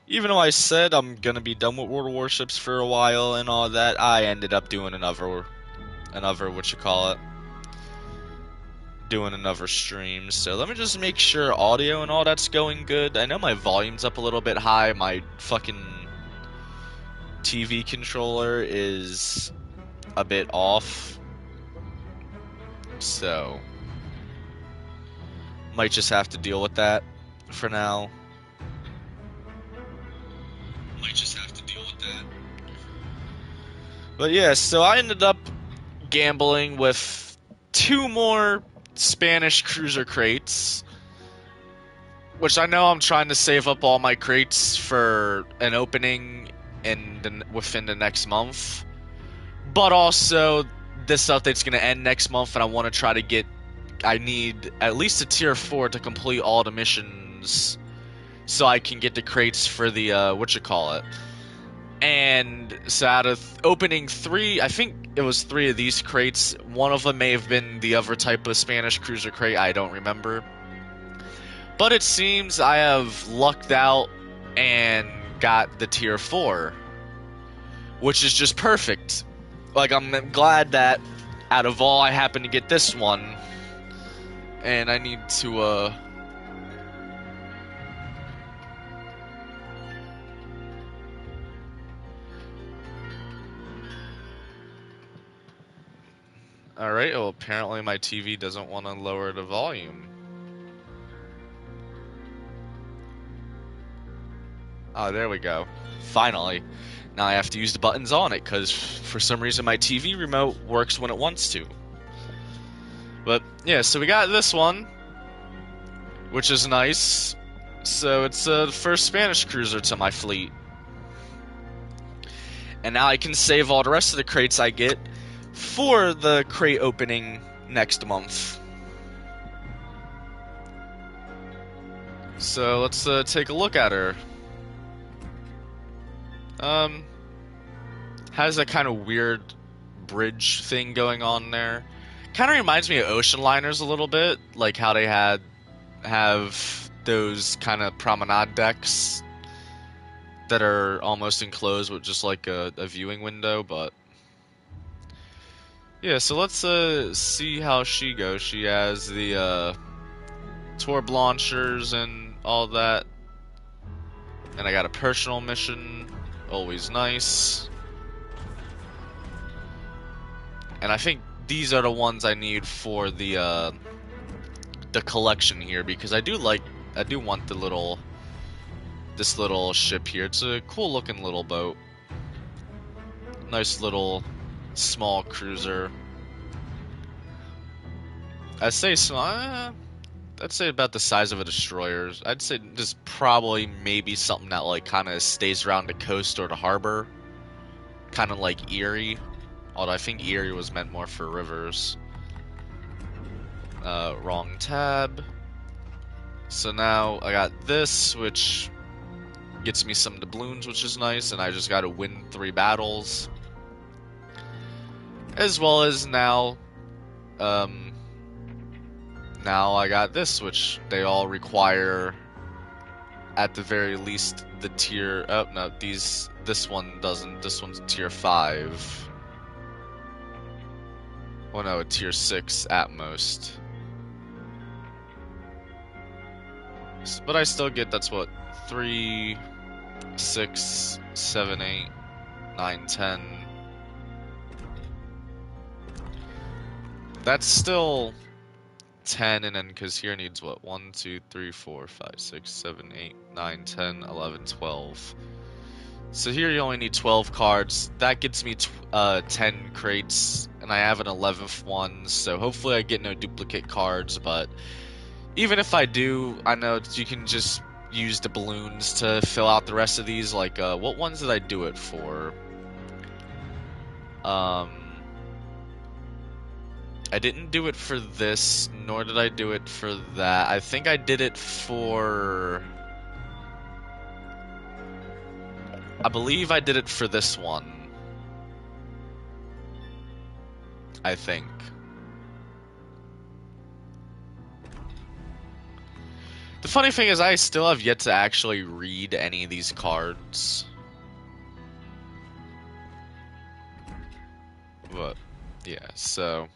Even though I said I'm gonna be done with World of Warships for a while and all that, I ended up doing another what you call it, doing another stream. So let me just make sure audio and all that's going good. I know my volume's up a little bit high. My fucking TV controller is a bit off, so might just have to deal with that for now. Might just have to deal with that. But yeah, so I ended up gambling with two more Spanish cruiser crates, which I know I'm trying to save up all my crates for an opening within the next month. But also, this update's going to end next month, and I want to try to get. I need at least a tier 4 to complete all the missions so I can get the crates for the, what you call it. And so out of opening 3, I think it was 3 of these crates. One of them may have been the other type of Spanish cruiser crate, I don't remember. But it seems I have lucked out and got the tier 4, which is just perfect. Like, I'm glad that out of all I happen to get this one. And I need to, Alright, well, apparently my TV doesn't want to lower the volume. Oh, there we go. Finally. Now I have to use the buttons on it, because for some reason my TV remote works when it wants to. But, yeah, so we got this one, which is nice. So it's the first Spanish cruiser to my fleet. And now I can save all the rest of the crates I get for the crate opening next month. So let's take a look at her. Has a kind of weird bridge thing going on there. Kind of reminds me of ocean liners a little bit, like how they have those kind of promenade decks that are almost enclosed with just like a viewing window. But yeah, so let's see how she goes. She has the torp launchers and all that, and I got a personal mission, always nice. And I think these are the ones I need for the collection here, because I do want this little ship here. It's a cool looking little boat. Nice little small cruiser. I'd say about the size of a destroyer. I'd say this probably maybe something that like kind of stays around the coast or the harbor, kind of like Erie. Although I think Erie was meant more for rivers. Wrong tab. So now I got this, which gets me some doubloons, which is nice, and I just gotta win 3 battles. As well as now I got this, which they all require at the very least the tier. Oh no, this one doesn't. This one's tier 5. Oh no, a tier 6 at most. But I still get, that's what, 3, 6, 7, 8, 9, 10. That's still 10, and then because here needs what? 1, 2, 3, 4, 5, 6, 7, 8, 9, 10, 11, 12. So here you only need 12 cards. That gets me 10 crates, and I have an 11th one, so hopefully I get no duplicate cards. But even if I do, I know you can just use the balloons to fill out the rest of these. Like, what ones did I do it for? I didn't do it for this, nor did I do it for that. I think I did it for... I believe I did it for this one. I think. The funny thing is I still have yet to actually read any of these cards. But, yeah, so...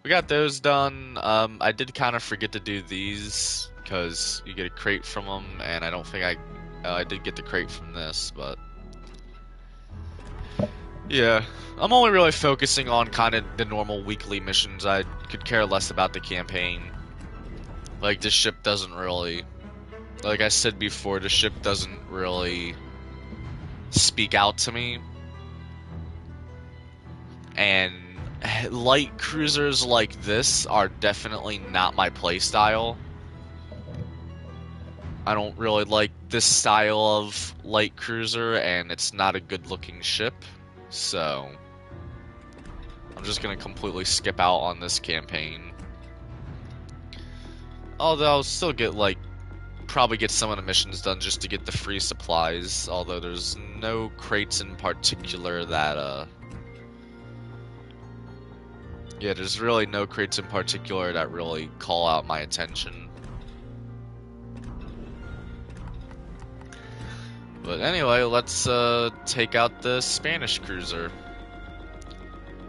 We got those done. I did kind of forget to do these, because you get a crate from them, and I don't think I did get the crate from this, but... Yeah, I'm only really focusing on kind of the normal weekly missions. I could care less about the campaign. Like, this ship doesn't really... Like I said before, the ship doesn't really speak out to me. And light cruisers like this are definitely not my playstyle. I don't really like this style of light cruiser, and it's not a good looking ship. So, I'm just gonna completely skip out on this campaign. Although I'll still get, like, probably get some of the missions done just to get the free supplies. Although there's no crates in particular that, yeah, there's really no crates in particular that really call out my attention. But anyway, let's take out the Spanish cruiser.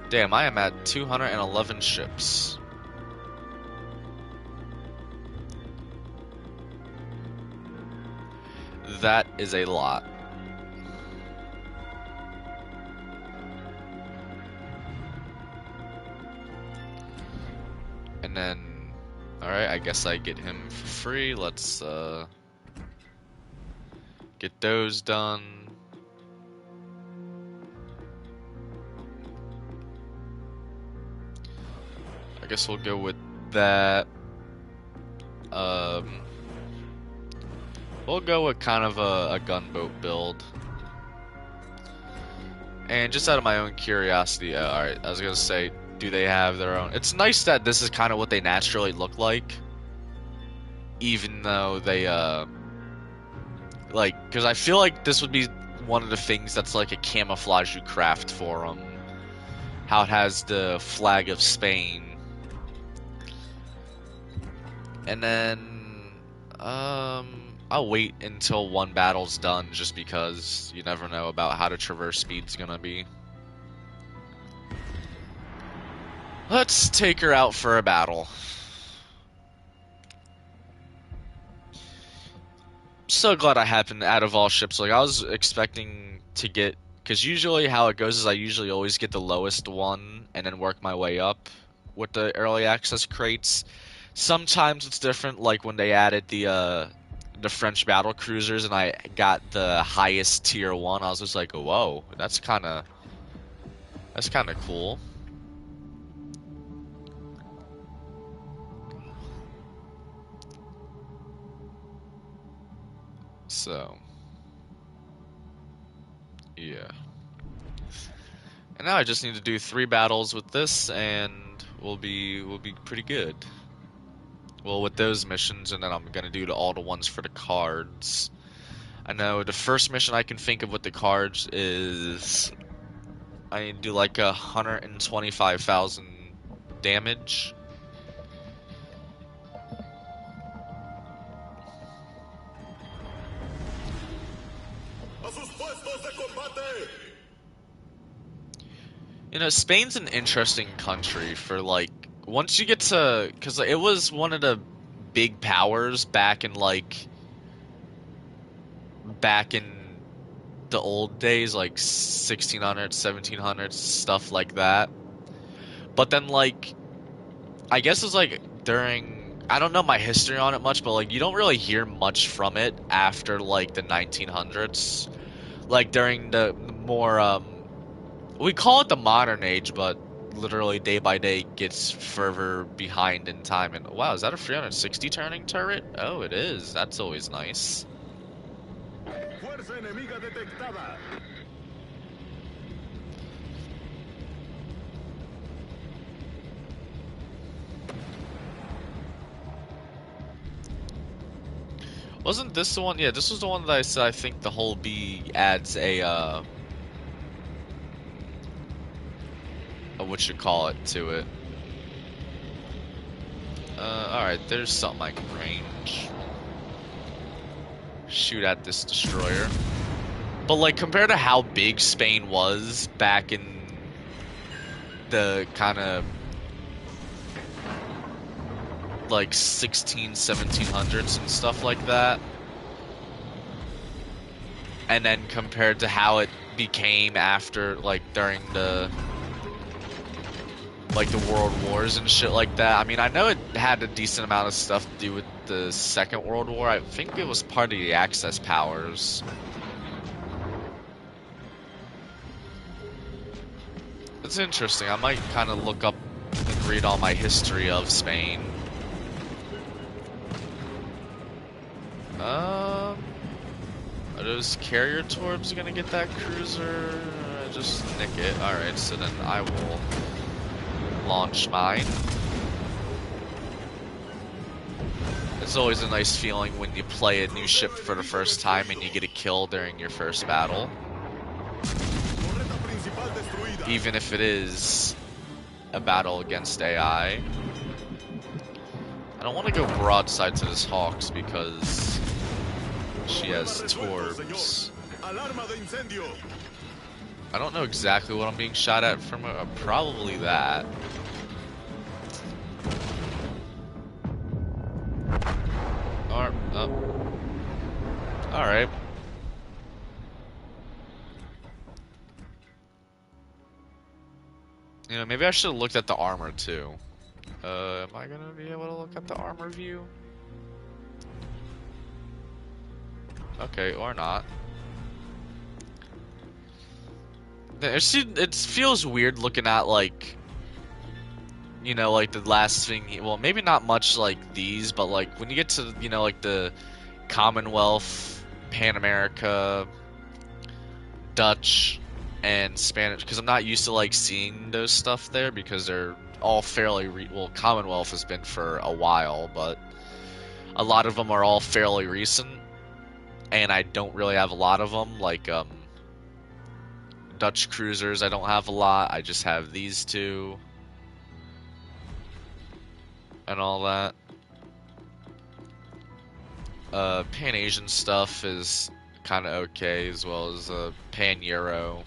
Damn, I am at 211 ships. That is a lot. And then, alright, I guess I get him for free. Let's get those done. I guess we'll go with that. We'll go with kind of a gunboat build. And just out of my own curiosity, alright, I was gonna say, do they have their own? It's nice that this is kind of what they naturally look like. Even though they, like, because I feel like this would be one of the things that's like a camouflage you craft for them. How it has the flag of Spain. And then, I'll wait until one battle's done, just because you never know about how the traverse speed's gonna be. Let's take her out for a battle. So glad I happened out of all ships. Like, I was expecting to get, because usually how it goes is I usually always get the lowest one and then work my way up with the early access crates. Sometimes it's different, like when they added the French battle cruisers and I got the highest tier 1. I was just like, whoa, that's kind of cool. So, yeah. And now I just need to do 3 battles with this, and we'll be pretty good. Well, with those missions, and then I'm gonna do all the ones for the cards. I know the first mission I can think of with the cards is I need to do like 125,000 damage. You know, Spain's an interesting country for, like, once you get to, because it was one of the big powers back in the old days, like 1600s, 1700s, stuff like that. But then, like, I guess it's like during, I don't know my history on it much, but like you don't really hear much from it after like the 1900s. Like during the more we call it the modern age, but literally day by day gets further behind in time. And wow, is that a 360 turning turret? Oh, it is. That's always nice. Fuerza enemiga detectada. Wasn't this the one? Yeah, this was the one that I said I think the whole B adds a what you call it to it. Alright, there's something I can range. shoot at this destroyer. But, like, compared to how big Spain was back in the kind of, like, 1700s and stuff like that, and then compared to how it became after, like, during the, like, the World Wars and shit like that. I mean, I know it had a decent amount of stuff to do with the Second World War. I think it was part of the Axis powers. It's interesting. I might kind of look up and read all my history of Spain. Are those carrier torbs gonna get that cruiser? Just nick it. Alright, so then I will launch mine. It's always a nice feeling when you play a new ship for the first time and you get a kill during your first battle. Even if it is a battle against AI. I don't want to go broadside to this Hawks because she has torbs. I don't know exactly what I'm being shot at from her. Probably that. Alright. You know, maybe I should have looked at the armor too. Am I gonna be able to look at the armor view? Okay, or not. It feels weird looking at, like, you know, like the last thing, well, maybe not much like these, but like when you get to, you know, like the Commonwealth, Pan America, Dutch, and Spanish, because I'm not used to like seeing those stuff there because they're all fairly, well, Commonwealth has been for a while, but a lot of them are all fairly recent, and I don't really have a lot of them, like, Dutch cruisers I don't have a lot, I just have these two. And all that. Pan-Asian stuff is kind of okay, as well as Pan-Euro.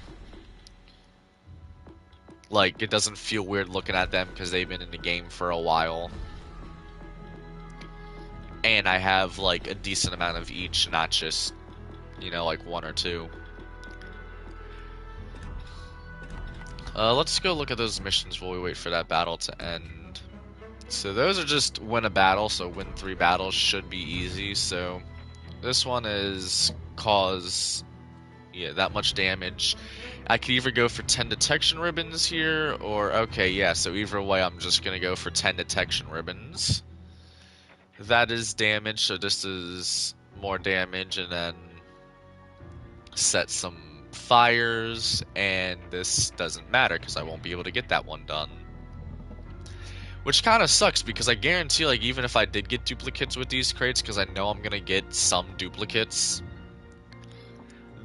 Like, it doesn't feel weird looking at them because they've been in the game for a while. And I have, like, a decent amount of each, not just, you know, like one or two. Let's go look at those missions while we wait for that battle to end. So those are just win a battle, so win 3 battles should be easy. So this one is cause, yeah, that much damage. I could either go for 10 detection ribbons here, or, okay, yeah, so either way I'm just gonna go for 10 detection ribbons. That is damage, so this is more damage, and then set some fires, and this doesn't matter because I won't be able to get that one done. Which kind of sucks, because I guarantee, like, even if I did get duplicates with these crates, because I know I'm going to get some duplicates,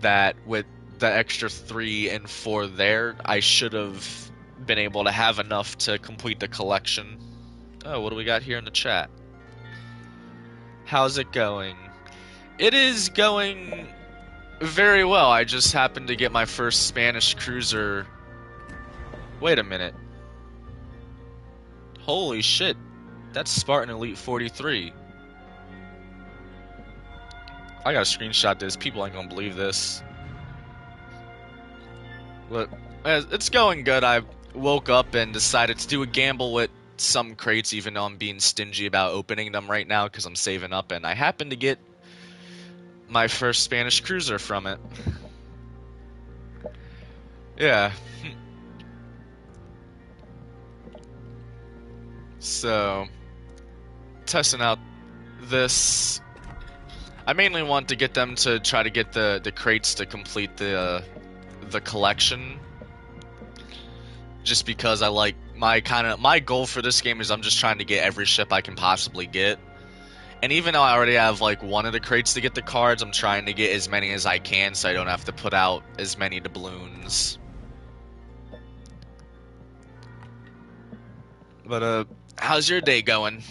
that with the extra 3 and 4 there, I should have been able to have enough to complete the collection. Oh, what do we got here in the chat? How's it going? It is going very well. I just happened to get my first Spanish cruiser. Wait a minute. Holy shit. That's Spartan Elite 43. I gotta screenshot this. People ain't gonna believe this. But it's going good. I woke up and decided to do a gamble with some crates, even though I'm being stingy about opening them right now because I'm saving up, and I happened to get my first Spanish cruiser from it. Yeah. So, testing out this. I mainly want to get them to try to get the crates to complete the collection. Just because I like my goal for this game is I'm just trying to get every ship I can possibly get. And even though I already have like one of the crates to get the cards, I'm trying to get as many as I can so I don't have to put out as many doubloons. But how's your day going?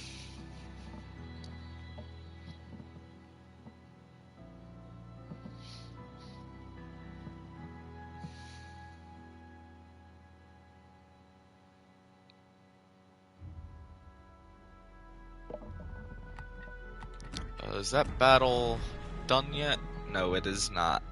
Is that battle done yet? No, it is not.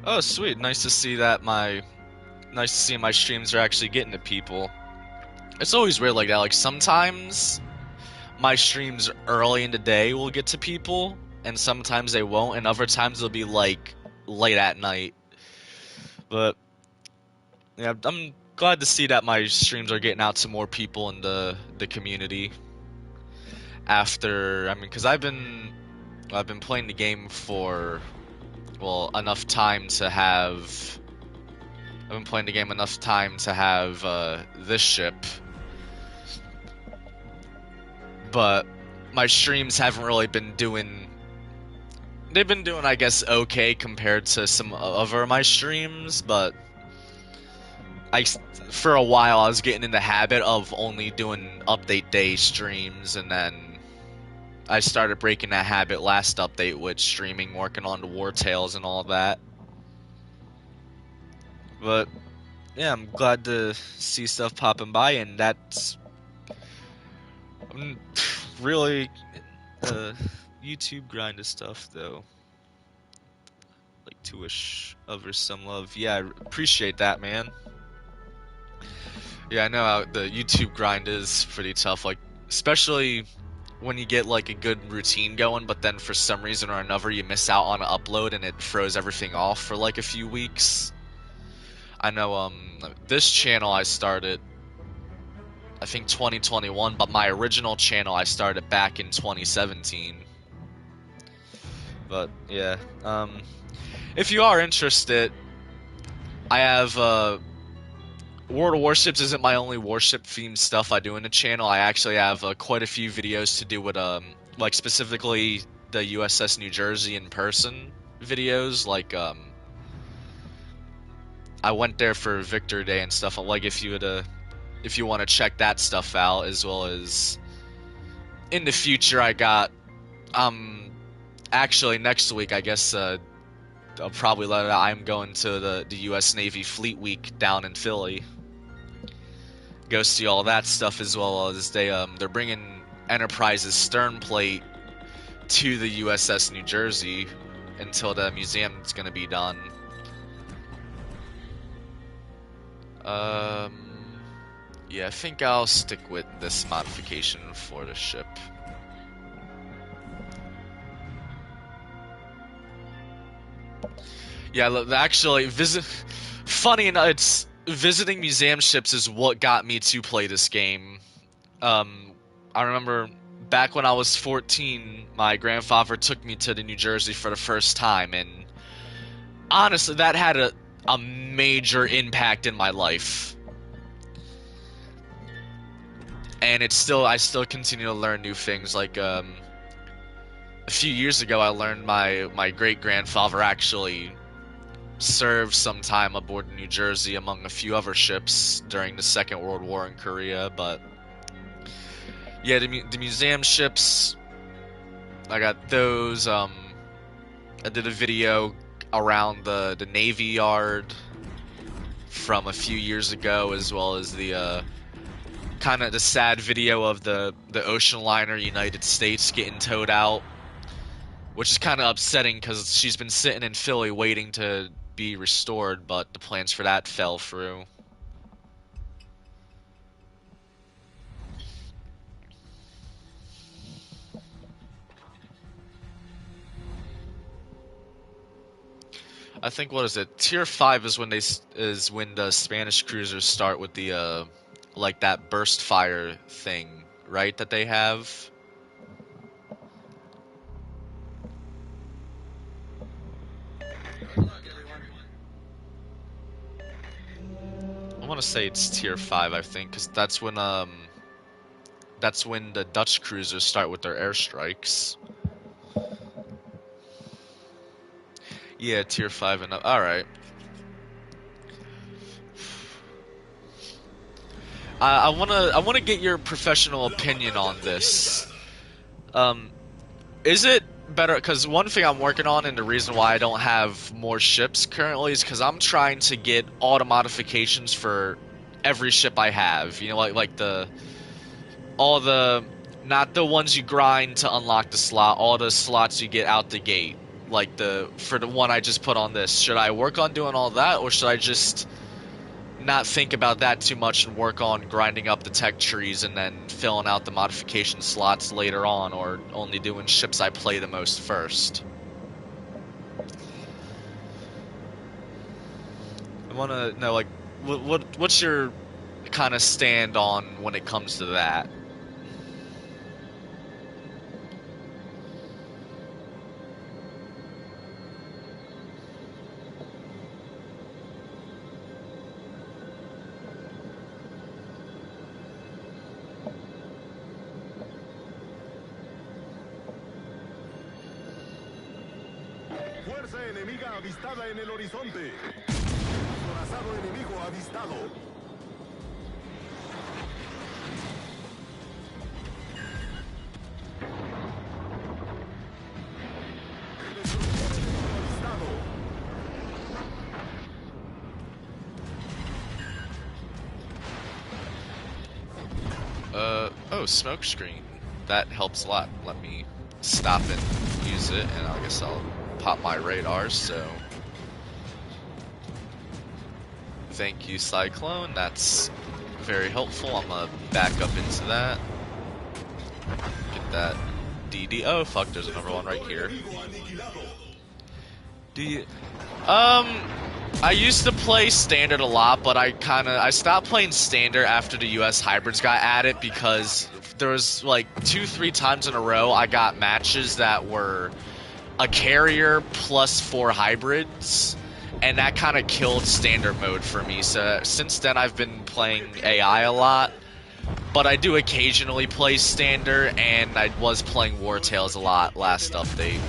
Oh, sweet. Nice to see that nice to see my streams are actually getting to people. It's always weird like that. Like sometimes my streams early in the day will get to people, and sometimes they won't, and other times they'll be like late at night. But yeah, I'm glad to see that my streams are getting out to more people in the community. After, I mean, because I've been playing the game for well enough time to have. I've been playing the game enough time to have this ship, but my streams haven't really been doing. They've been doing, I guess, okay compared to some other of my streams, but for a while I was getting in the habit of only doing update day streams, and then I started breaking that habit last update with streaming, working on the War Tales and all that. But yeah, I'm glad to see stuff popping by, and that's really YouTube grind of stuff though. Like to wish others some love. Yeah, I appreciate that, man. Yeah, I know how the YouTube grind is pretty tough. Like, especially when you get like a good routine going, but then for some reason or another you miss out on an upload and it throws everything off for like a few weeks. I know this channel I started I think 2021, but my original channel I started back in 2017. But yeah, if you are interested, I have World of Warships isn't my only warship themed stuff I do in the channel. I actually have quite a few videos to do with like specifically the USS New Jersey in person videos. Like I went there for Victor Day and stuff. Like if you want to check that stuff out, as well as in the future I got actually next week I guess I'll probably let it out. I'm going to the U.S. Navy Fleet Week down in Philly. Go see all that stuff, as well as they're bringing Enterprise's stern plate to the USS New Jersey until the museum's gonna be done. Yeah, I think I'll stick with this modification for the ship. Yeah, actually, funny enough, it's visiting museum ships is what got me to play this game. I remember back when I was 14, my grandfather took me to the New Jersey for the first time, and honestly, that had a major impact in my life. And I still continue to learn new things. Like a few years ago, I learned my great grandfather actually served some time aboard the New Jersey among a few other ships during the Second World War in Korea. But yeah, the museum ships, I got those. I did a video around the Navy Yard from a few years ago, as well as the kind of the sad video of the ocean liner United States getting towed out, which is kind of upsetting because she's been sitting in Philly waiting to be restored, but the plans for that fell through. I think what is it? Tier 5 is when the Spanish cruisers start with the like that burst fire thing, right? That they have. I want to say it's tier 5, I think, because that's when the Dutch cruisers start with their airstrikes. Yeah, tier 5 and up. All right. I wanna get your professional opinion on this. Um, is it better? Because one thing I'm working on, and the reason why I don't have more ships currently, is because I'm trying to get auto modifications for every ship I have. You know, like all the not the ones you grind to unlock the slot, all the slots you get out the gate. Like for the one I just put on this. Should I work on doing all that, or should I just not think about that too much and work on grinding up the tech trees and then filling out the modification slots later on, or only doing ships I play the most first? I want to know, like, what's your kind of stand on when it comes to that? Fuerza enemiga avistada en el horizonte. Acorazado enemigo avistado. Destructor enemigo avistado. Oh, smoke screen. That helps a lot. Let me stop and use it, and I guess I'll pop my radars, so... Thank you, Cyclone. That's very helpful. I'm gonna back up into that. Get that DD. Oh, fuck, there's another one right here. Do you... I used to play Standard a lot, but I stopped playing Standard after the US Hybrids got added, because there was like 2-3 times in a row I got matches that were a carrier plus 4 hybrids, and that kind of killed Standard mode for me. So since then I've been playing AI a lot, but I do occasionally play Standard, and I was playing Wartails a lot last update.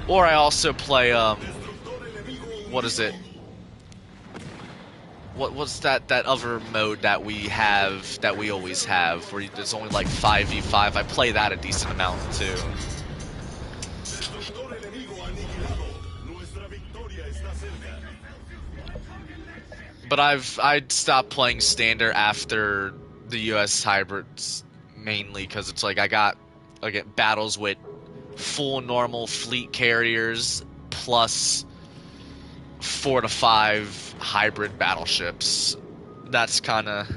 Or I also play, what is it? What's that other mode that we have, that we always have, where there's only like 5v5? I play that a decent amount too. But I'd stopped playing Standard after the US Hybrids, mainly because it's like I get battles with full normal fleet carriers plus 4 to 5 hybrid battleships. That's kind of...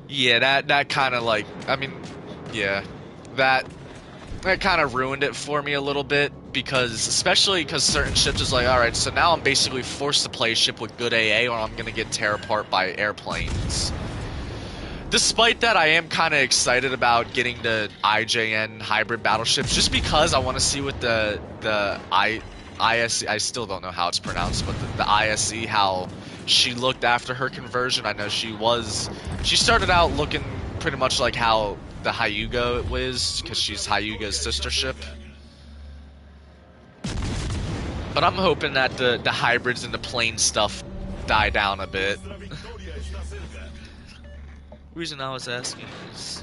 Yeah, that kind of like... I mean, yeah. That kind of ruined it for me a little bit, because especially because certain ships is like, alright, so now I'm basically forced to play a ship with good AA, or I'm gonna get tear apart by airplanes. Despite that, I am kind of excited about getting the IJN hybrid battleships, just because I want to see what the ISE, I still don't know how it's pronounced, but the ISE, how she looked after her conversion. I know she started out looking pretty much like how the Hyuga was, because she's Hyuga's sister ship. But I'm hoping that the hybrids and the plane stuff die down a bit. Reason I was asking is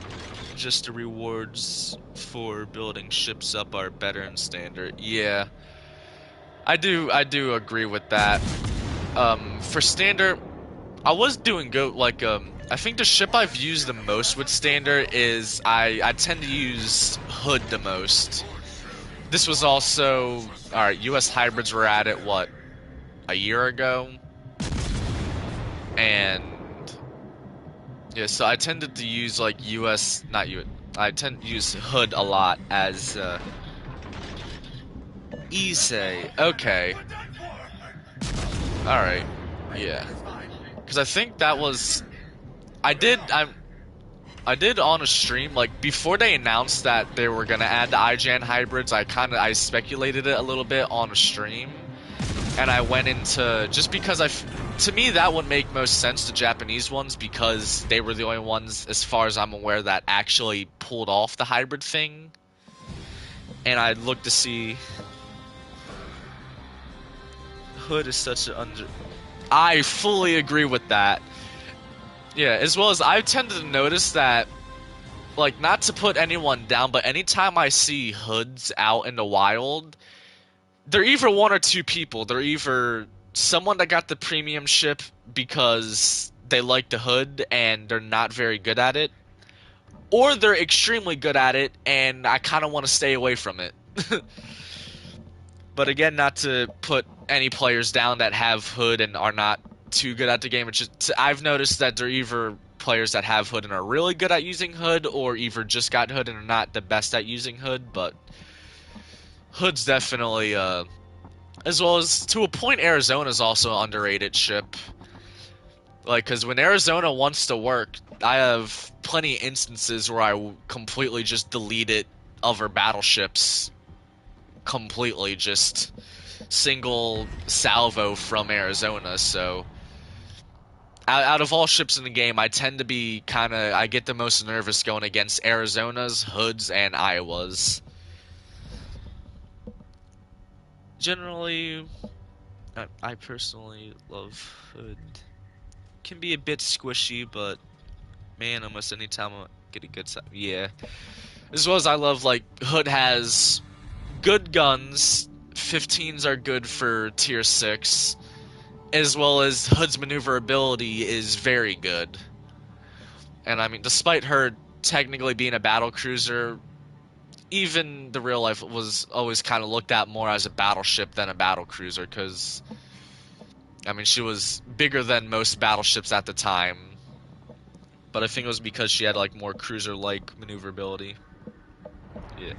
just the rewards for building ships up are better in Standard. Yeah, I do agree with that. For Standard, I was doing good. Like, I think the ship I've used the most with Standard is I tend to use Hood the most. this was also alright, US hybrids were at it what, a year ago? And yeah, so I tended to use like US not US I tend to use hood a lot as Ise. Okay. Alright. Yeah. Because I think that was I did on a stream, like, before they announced that they were gonna add the iGen hybrids, I speculated it a little bit on a stream, and I went into, just because to me that would make most sense, the Japanese ones, because they were the only ones, as far as I'm aware, that actually pulled off the hybrid thing, and I looked to see, Hood is such an I fully agree with that. Yeah, as well as I've tended to notice that, like, not to put anyone down, but anytime I see hoods out in the wild, they're either one or two people. They're either someone that got the premium ship because they like the hood and they're not very good at it, or they're extremely good at it and I kind of want to stay away from it. But again, not to put any players down that have hood and are not too good at the game. It's just, I've noticed that they're either players that have hood and are really good at using hood, or either just got hood and are not the best at using hood. But hood's definitely, as well as to a point, Arizona's also an underrated ship. Like, because when Arizona wants to work, I have plenty of instances where I completely just deleted other battleships completely, just single salvo from Arizona. So out of all ships in the game, I tend to be I get the most nervous going against Arizonas, Hoods, and Iowas. Generally, I personally love Hood. Can be a bit squishy, but man, almost any time I get a good side, yeah. As well as I love, like, Hood has good guns. 15s are good for tier 6, as well as Hood's maneuverability is very good. And I mean, despite her technically being a battle cruiser, even the real life was always kind of looked at more as a battleship than a battle cruiser, because I mean, she was bigger than most battleships at the time, but I think it was because she had like more cruiser-like maneuverability. Yeah.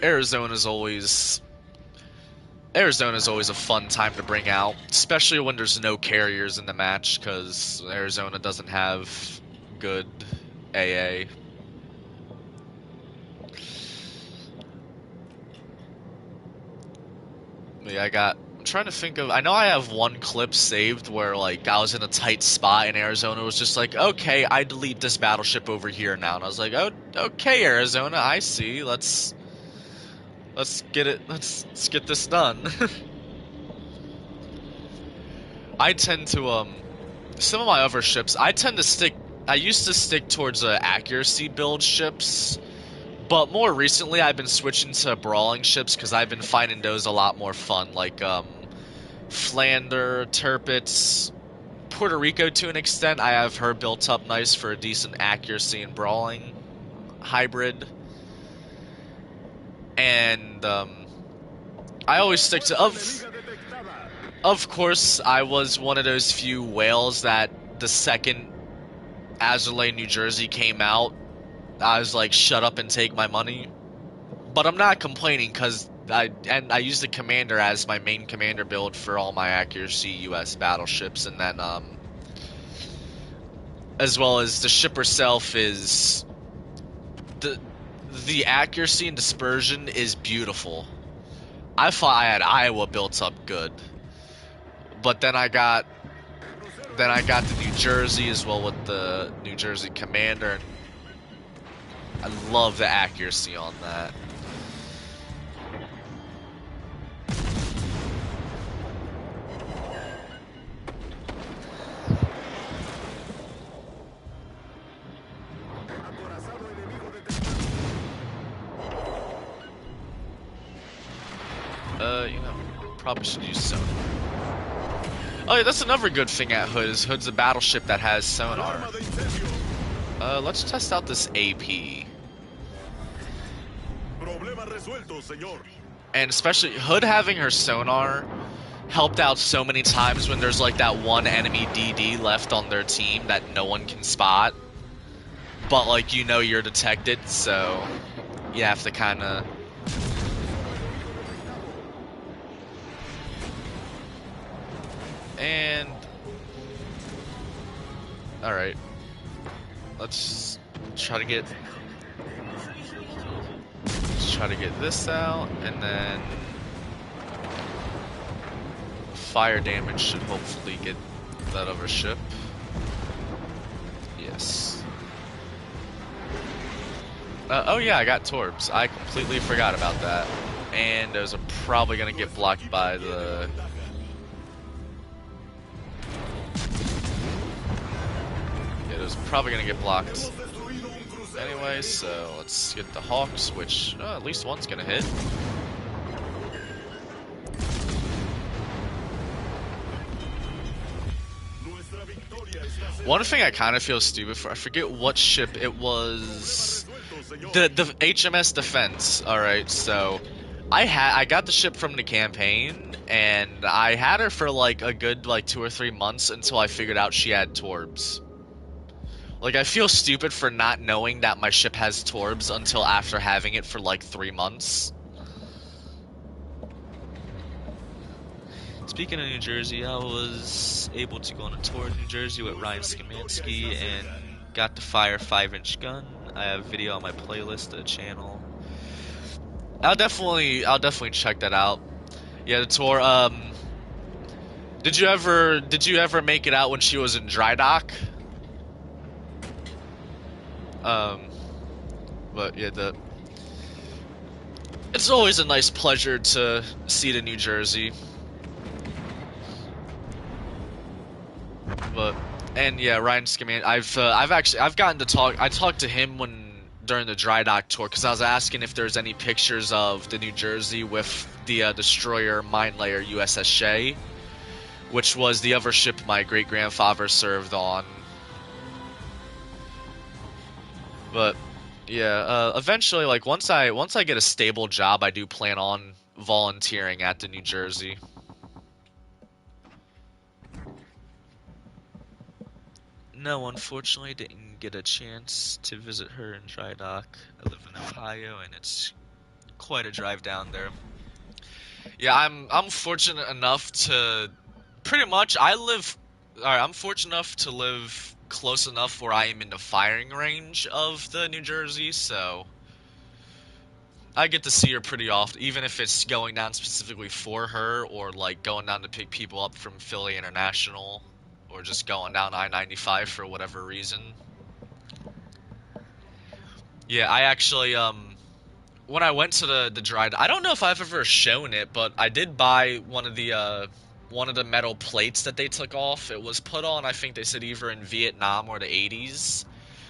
Arizona's always a fun time to bring out, especially when there's no carriers in the match, because Arizona doesn't have good AA. Yeah, I'm trying to think of, I know I have one clip saved where, like, I was in a tight spot and Arizona was just like, okay, I delete this battleship over here now. And I was like, oh, okay, Arizona, I see. Let's get this done. I tend to, some of my other ships, I used to stick towards accuracy build ships, but more recently I've been switching to brawling ships because I've been finding those a lot more fun, like, Flander, Tirpitz, Puerto Rico to an extent. I have her built up nice for a decent accuracy and brawling hybrid. And, I always stick to, of course, I was one of those few whales that the second Azurlay, New Jersey came out, I was like, shut up and take my money. But I'm not complaining, because I use the commander as my main commander build for all my accuracy US battleships, and then as well as the ship herself is the accuracy and dispersion is beautiful. I thought I had Iowa built up good, but then I got the New Jersey as well with the New Jersey commander. I love the accuracy on that. You know, probably should use sonar. Oh yeah, that's another good thing at Hood, is Hood's a battleship that has sonar. Let's test out this AP. resuelto, señor. And especially Hood having her sonar helped out so many times when there's like that one enemy DD left on their team that no one can spot. But like you're detected, so you have to kind of. And all right, let's try to get this out, and then fire damage should hopefully get that other ship. Yes. Oh yeah, I got Torbs. I completely forgot about that. And those are probably gonna get blocked by the. Yeah, those are probably gonna get blocked. Anyway, so let's get the Hawks, which at least one's gonna hit. One thing I kind of feel stupid for, I forget what ship it was. The HMS Defense. All right, so I got the ship from the campaign, and I had her for like a good like 2 or 3 months until I figured out she had Torbs. Like, I feel stupid for not knowing that my ship has Torbs until after having it for like 3 months. Speaking of New Jersey, I was able to go on a tour of New Jersey with Ryan Skamansky and got to fire 5-inch gun. I have a video on my playlist, the channel. I'll definitely check that out. Yeah, the tour. Did you ever make it out when she was in dry dock? But yeah, it's always a nice pleasure to see the New Jersey. But and yeah, Ryan Scaman. I've gotten to talk. I talked to him during the dry dock tour because I was asking if there's any pictures of the New Jersey with the destroyer mine layer USS Shea, which was the other ship my great grandfather served on. But yeah, eventually, like once I get a stable job, I do plan on volunteering at the New Jersey. No, unfortunately, didn't get a chance to visit her in dry dock. I live in Ohio, and it's quite a drive down there. Yeah, I'm fortunate enough to pretty much I'm fortunate enough to live close enough where I am in the firing range of the New Jersey, so I get to see her pretty often, even if it's going down specifically for her or like going down to pick people up from Philly International or just going down I-95 for whatever reason. Yeah, I actually when I went to the dry, I don't know if I've ever shown it, but I did buy one of the metal plates that they took off. It was put on, I think they said either in Vietnam or the 80s.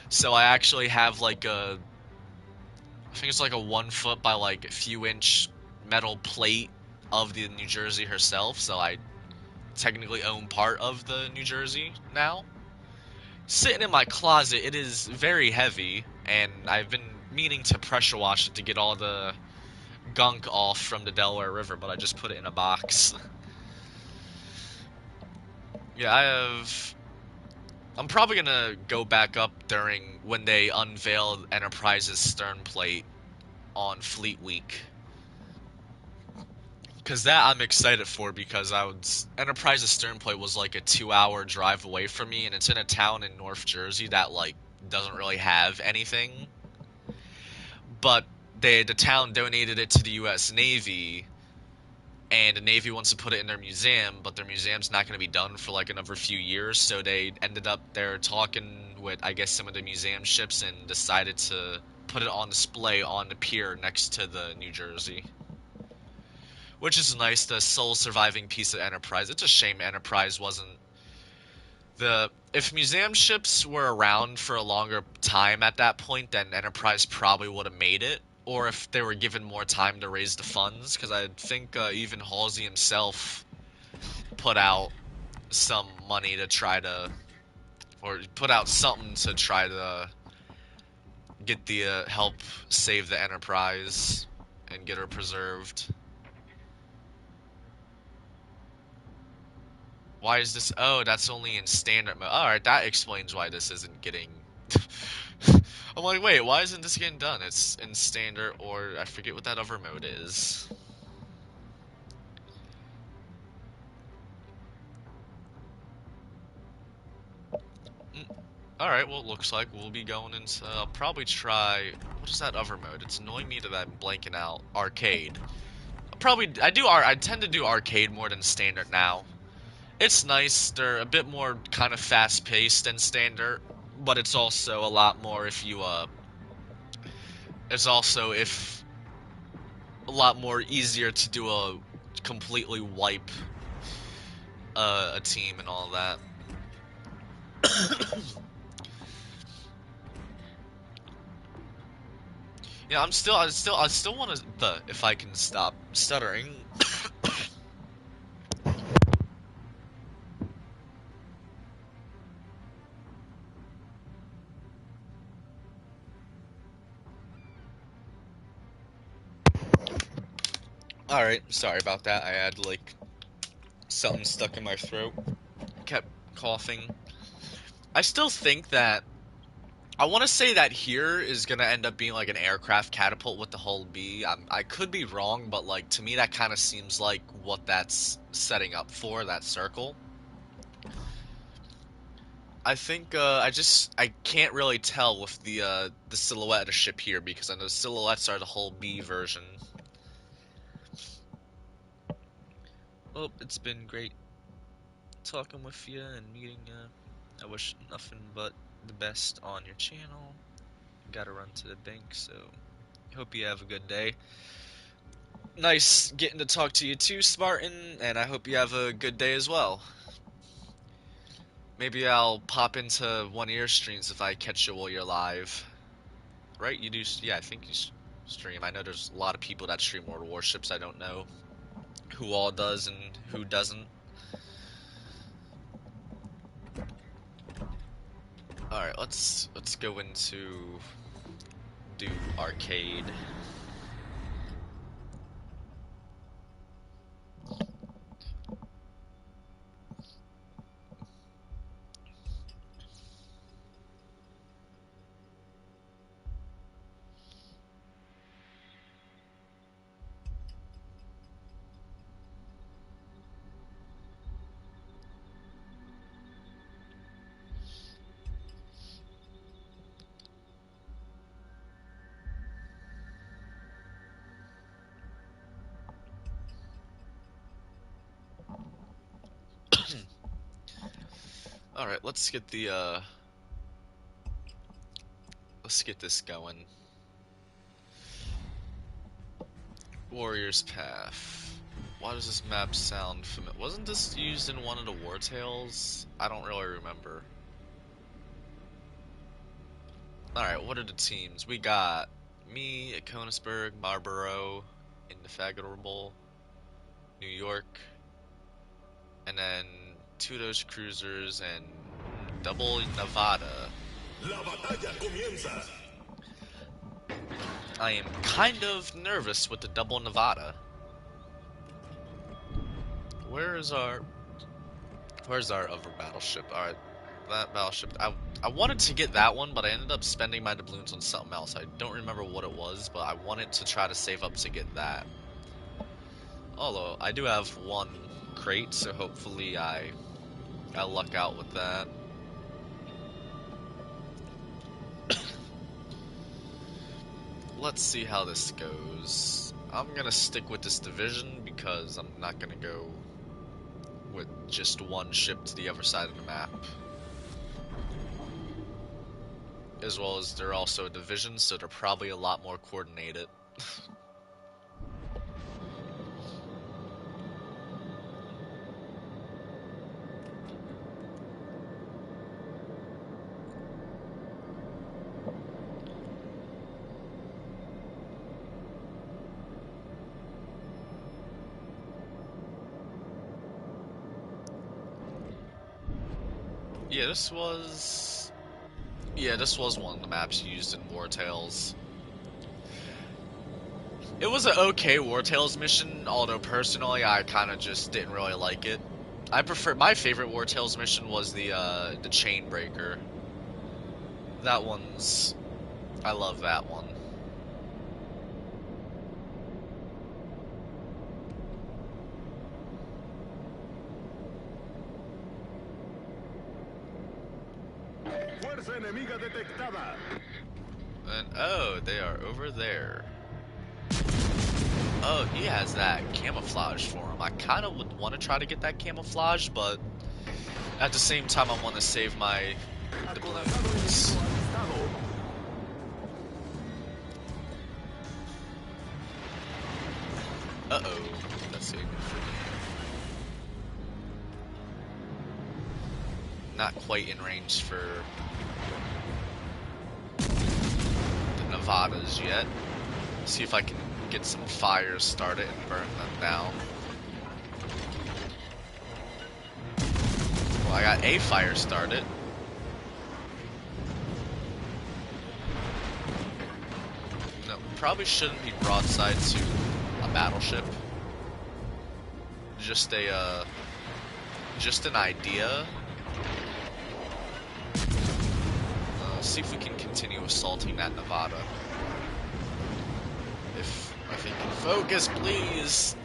So I actually have like I think it's like a 1 foot by like a few inch metal plate of the New Jersey herself. So I technically own part of the New Jersey now. Sitting in my closet, it is very heavy, and I've been meaning to pressure wash it to get all the gunk off from the Delaware River, but I just put it in a box. Yeah, I'm probably gonna go back up during when they unveil Enterprise's stern plate on Fleet Week. Because that I'm excited for, because Enterprise's stern plate was like a 2-hour drive away from me, and it's in a town in North Jersey that like doesn't really have anything. But the town donated it to the U.S. Navy, and the Navy wants to put it in their museum, but their museum's not going to be done for like another few years, so they ended up there talking with, I guess, some of the museum ships and decided to put it on display on the pier next to the New Jersey. Which is nice, the sole surviving piece of Enterprise. It's a shame Enterprise wasn't if museum ships were around for a longer time at that point, then Enterprise probably would have made it. Or if they were given more time to raise the funds, because I think even Halsey himself put out some money to try to, or put out something to try to get the help save the Enterprise. and get her preserved. Why is this? Oh, that's only in standard mode. Alright, that explains why this isn't getting... I'm like, wait, why isn't this getting done? It's in standard, or I forget what that other mode is. Alright, well, it looks like we'll be going into... I'll probably try... What is that other mode? It's annoying me that I'm blanking out. Arcade. I tend to do arcade more than standard now. It's nice. They're a bit more kind of fast-paced than standard, but it's also a lot more if you, it's also if a lot more easier to do a completely wipe a team and all that. Yeah, I still want to if I can stop stuttering. All right, sorry about that. I had like something stuck in my throat. Kept coughing. I still think that I want to say that here is gonna end up being like an aircraft catapult with the hull B. I could be wrong, but like to me that kind of seems like what that's setting up for, that circle. I think I can't really tell with the silhouette of the ship here because I know the silhouettes are the hull B version. Well, it's been great talking with you and meeting you. I wish nothing but the best on your channel. Gotta run to the bank, so hope you have a good day. Nice getting to talk to you too, Spartan, and I hope you have a good day as well. Maybe I'll pop into one of your streams if I catch you while you're live. Right? You do? Yeah, I think you stream. I know there's a lot of people that stream World Warships. I don't know who all does and who doesn't. All right, let's go into do arcade. All right, let's get let's get this going. Warrior's Path. Why does this map sound familiar? Wasn't this used in one of the War Tales? I don't really remember. Alright, what are the teams? We got me at Konisberg, Marlborough, Indefatigable, New York, and then two of those cruisers and double Nevada. La batalla comienza. I am kind of nervous with the double Nevada. Where's our other battleship? Alright, that battleship. I wanted to get that one, but I ended up spending my doubloons on something else. I don't remember what it was, but I wanted to try to save up to get that. Although, I do have one crate, so hopefully I'll luck out with that. Let's see how this goes. I'm gonna stick with this division because I'm not gonna go with just one ship to the other side of the map. As well as they're also a division, so they're probably a lot more coordinated. Yeah, this was one of the maps used in War Tales. It was an okay War Tales mission, although personally I kind of just didn't really like it. My favorite War Tales mission was the Chain Breaker. That one's I love that one. Fuerza enemiga detectada. And oh, they are over there. Oh, he has that camouflage for him. I kind of would want to try to get that camouflage, but at the same time I want to save my doubloons. Uh-oh. That's it. Not quite in range for the Nevadas yet. See if I can get some fires started and burn them down. Well, I got a fire started. No, probably shouldn't be broadside to a battleship. Just an idea. See if we can continue assaulting that Nevada. If he can focus, please.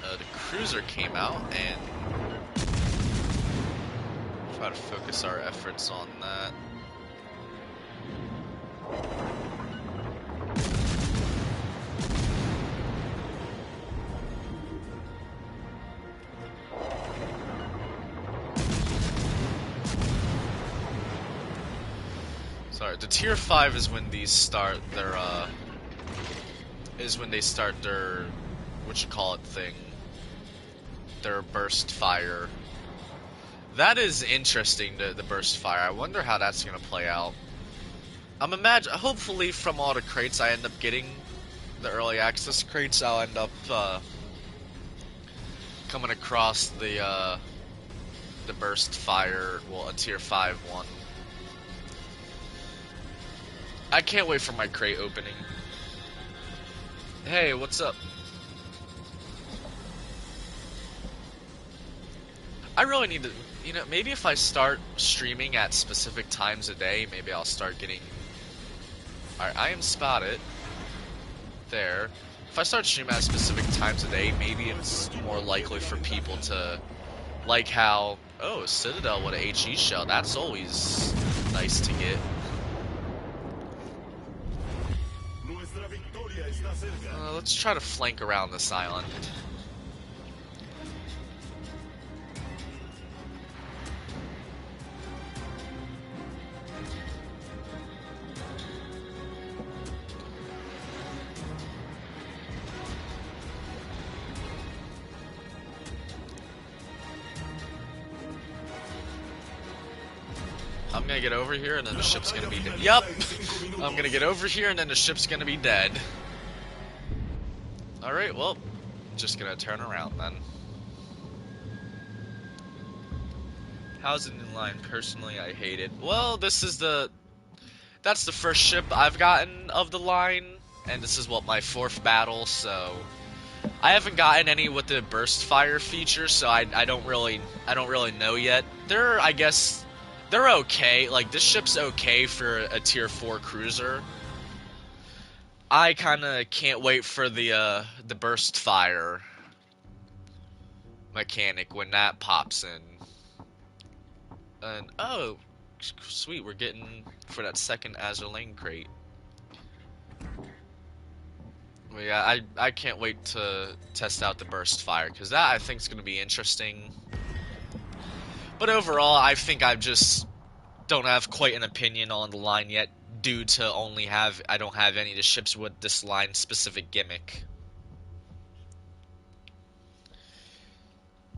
The cruiser came out and try to focus our efforts on that. Sorry, the tier 5 is when these start their what you call it thing. Their burst fire. That is interesting, the burst fire. I wonder how that's gonna play out. Hopefully from all the crates I end up getting, the early access crates, I'll end up coming across the burst fire, well, a tier 5 one. I can't wait for my crate opening. Hey, what's up? I really need to, maybe if I start streaming at specific times a day, maybe I'll start getting... Alright, I am spotted. There. If I start streaming at specific times a day, maybe it's more likely for people to like how... Oh, a Citadel with an HE shell. That's always nice to get. Let's try to flank around this island. I'm gonna get over here and then the ship's gonna be dead. Yup! I'm gonna get over here and then the ship's gonna be dead. Alright, well, just gonna turn around then. How's it in line? Personally, I hate it. Well, that's the first ship I've gotten of the line, and this is what, my 4th battle, so I haven't gotten any with the burst fire feature, so I don't really know yet. I guess they're okay. Like, this ship's okay for a tier 4 cruiser. I kinda can't wait for the burst fire mechanic when that pops in. And oh, sweet, we're getting for that second Azur Lane crate. Well, yeah, I can't wait to test out the burst fire, because that I think is going to be interesting. But overall, I think I just don't have quite an opinion on the line yet, due to I don't have any of the ships with this line specific gimmick.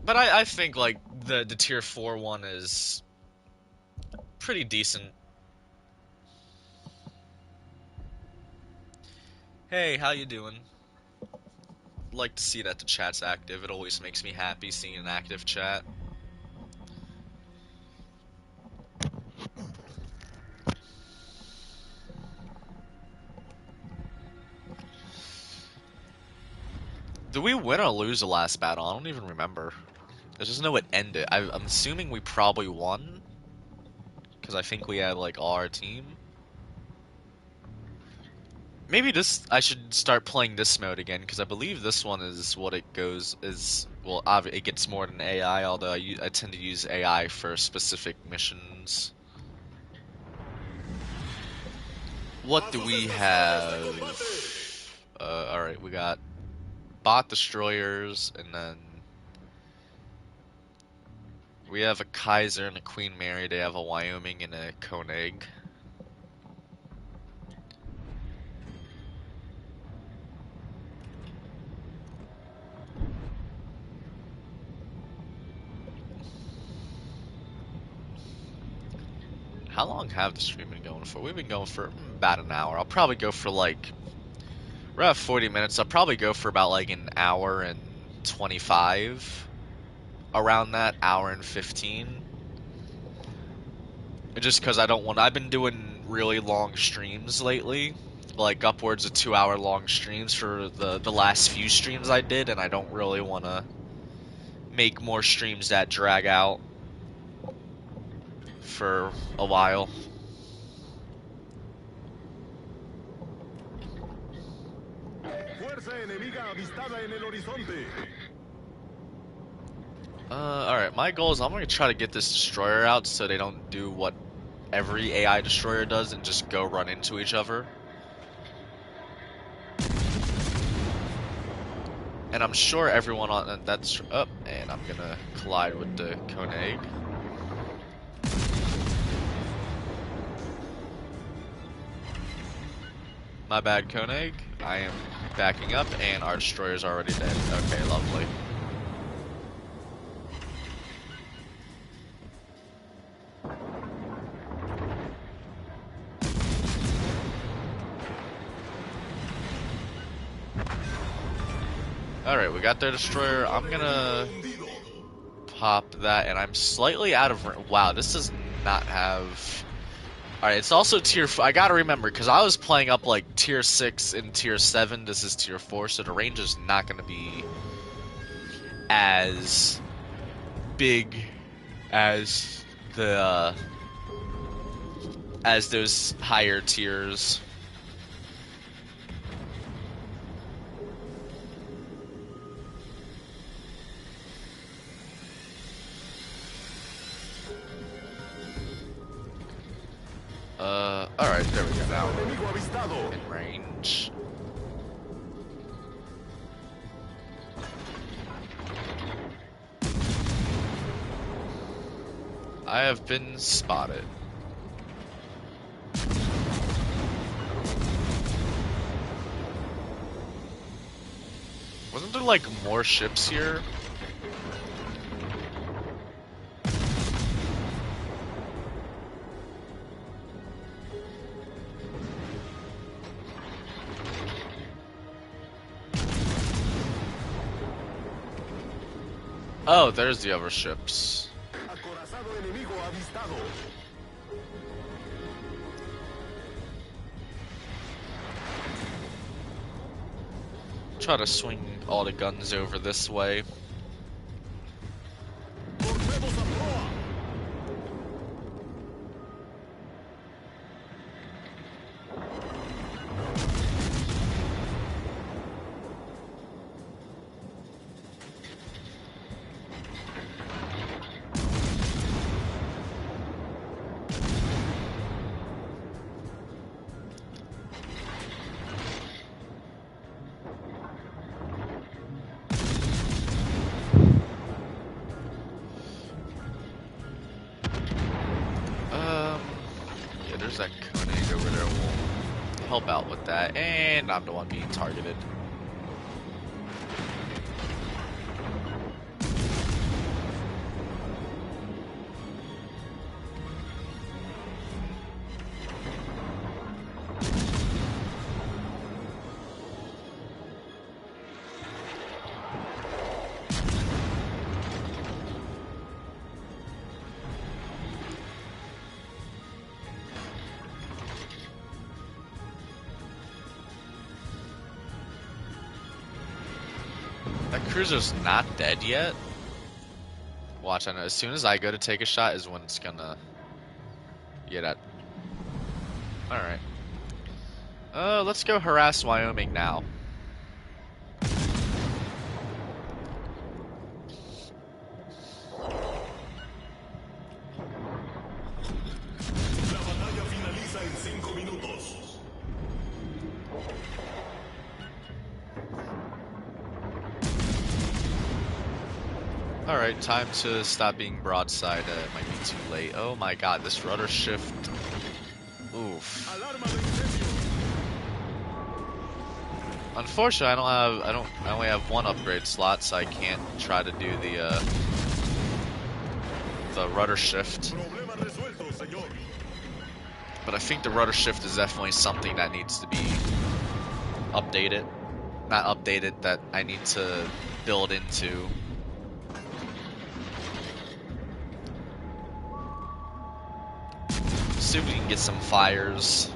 But I think like the tier 4 one is pretty decent. Hey, how you doing? like to see that the chat's active. It always makes me happy seeing an active chat. Did we win or lose the last battle? I don't even remember. I just know it ended. I'm assuming we probably won, because I think we had like all our team. Maybe I should start playing this mode again, because I believe this one is what it goes is. Well, it gets more than AI, although I tend to use AI for specific missions. What do we have? Alright, we got bot destroyers, and then we have a Kaiser and a Queen Mary. They have a Wyoming and a Koenig. How long have the stream been going for? We've been going for about an hour. I'll probably go for like... We're at 40 minutes. I'll probably go for about like an hour and 25. Around that, hour and 15. Just because I don't want... I've been doing really long streams lately. Like upwards of 2-hour long streams for the last few streams I did. And I don't really want to make more streams that drag out for a while. Alright, my goal is I'm gonna try to get this destroyer out so they don't do what every AI destroyer does and just go run into each other. And I'm sure everyone on that's up, and I'm gonna collide with the Koenig. My bad, Koenig. I am backing up, and our destroyer's already dead. Okay, lovely. Alright, we got their destroyer. I'm gonna pop that, and I'm slightly out of... Wow, this does not have... Alright, it's also tier... I gotta remember, because I was playing up like tier 6 and tier 7. This is tier 4, so the range is not gonna be as big as the... as those higher tiers. Alright, there we go. Now we're in range. I have been spotted. Wasn't there like more ships here? Oh, there's the other ships. Try to swing all the guns over this way. That Koenig over there will help out with that, and I'm the one being targeted. That cruiser's not dead yet. Watch, I know. As soon as I go to take a shot is when it's gonna... Yeah, that... Alright. Let's go harass Wyoming now. La batalla finaliza en 5 minutos. Alright, time to stop being broadside. It might be too late. Oh my god, this rudder shift. Oof. Alarma de incendio. Unfortunately, I only have one upgrade slot, so I can't try to do the rudder shift. Problema resuelto, señor. But I think the rudder shift is definitely something that needs to be updated. Not updated, that I need to build into. See if we can get some fires.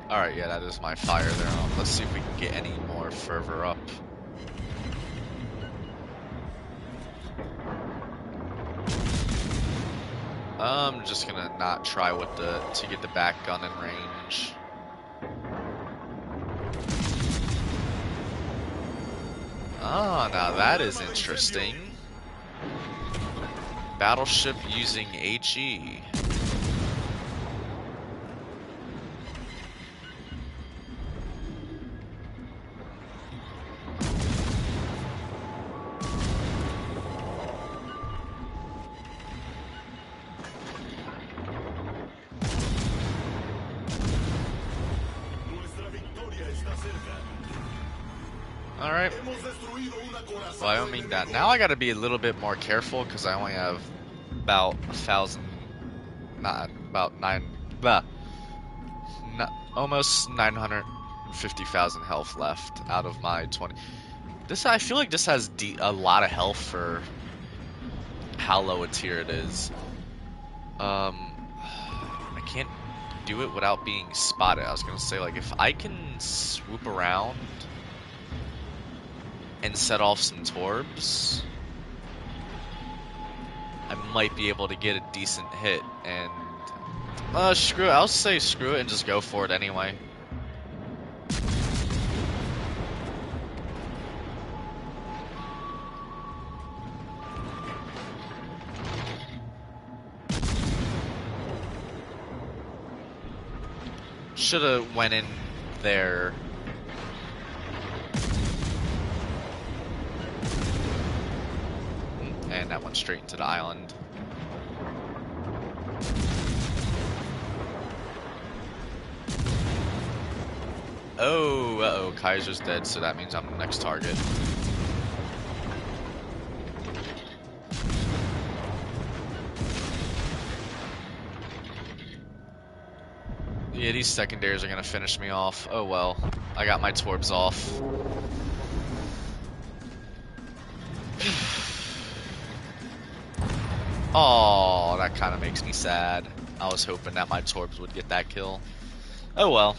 Alright, yeah, that is my fire there. Let's see if we can get any more further up. I'm just gonna not try with to get the back gun in range. Ah, now that is interesting. Battleship using HE. Alright. Wyoming that. Now I gotta be a little bit more careful because I only have about 1,000, not about almost 950,000 health left out of my 20. I feel like this has a lot of health for how low a tier it is. I can't do it without being spotted. I was gonna say, like, if I can swoop around and set off some torbs, I might be able to get a decent hit. And screw it. I'll say screw it and just go for it anyway. Should've went in there. And that went straight into the island. Oh, uh-oh, Kaiser's dead, so that means I'm the next target. Yeah, these secondaries are gonna finish me off. Oh well, I got my torbs off. Oh, that kind of makes me sad. I was hoping that my torbs would get that kill. Oh well.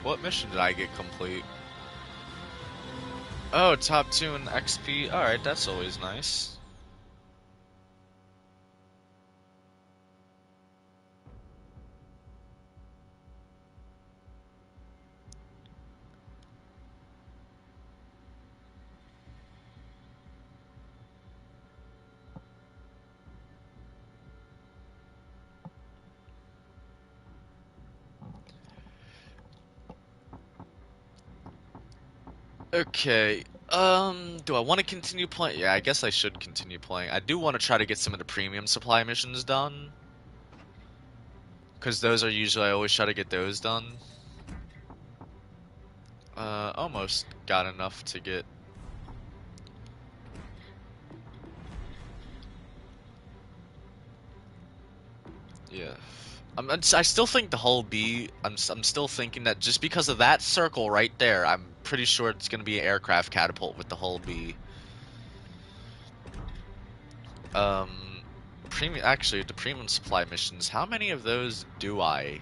What mission did I get complete? Oh, top 2 in XP. Alright, that's always nice. Okay, do I want to continue playing? Yeah, I guess I should continue playing. I do want to try to get some of the premium supply missions done. Because those are usually, I always try to get those done. Almost got enough to get... Yeah. I still think the hull B, I'm still thinking that just because of that circle right there, I'm pretty sure it's going to be an aircraft catapult with the hull B. Actually, the premium supply missions, how many of those do I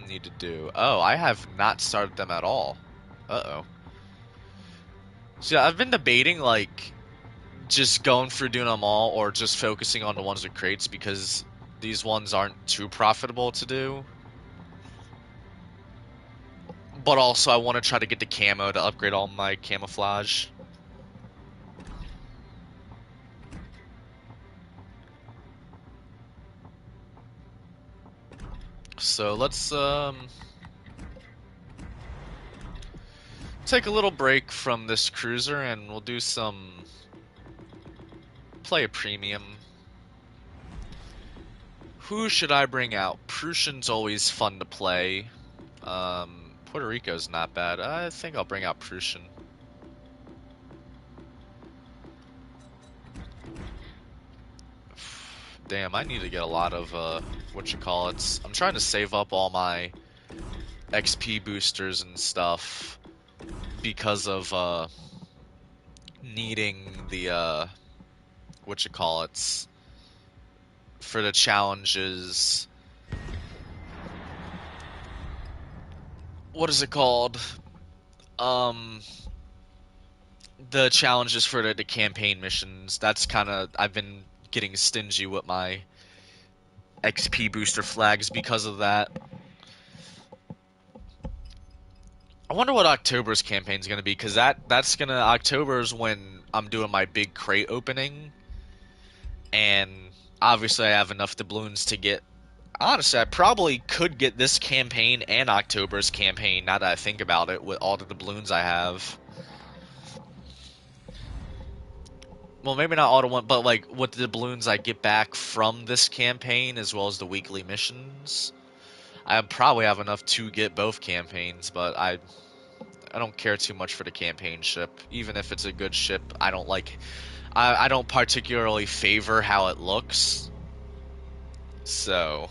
need to do? Oh, I have not started them at all. Uh-oh. So yeah, I've been debating, like, just going through doing them all, or just focusing on the ones with crates, because these ones aren't too profitable to do. But also, I want to try to get the camo to upgrade all my camouflage. So let's take a little break from this cruiser, and we'll do some play a premium. Who should I bring out? Prussian's always fun to play. Puerto Rico's not bad. I think I'll bring out Prussian. Damn, I need to get a lot of, whatchamacallits. I'm trying to save up all my XP boosters and stuff because of, needing the, whatchamacallits for the challenges. What is it called? The challenges for the campaign missions. That's kind of, I've been getting stingy with my XP booster flags because of that. I wonder what October's campaign's gonna be, because October's when I'm doing my big crate opening, and obviously I have enough doubloons to get. Honestly, I probably could get this campaign and October's campaign, now that I think about it, with all the doubloons I have. Well, maybe not all to one, but like with the doubloons I get back from this campaign, as well as the weekly missions. I probably have enough to get both campaigns, but I don't care too much for the campaign ship. Even if it's a good ship, I don't like... I don't particularly favor how it looks. So...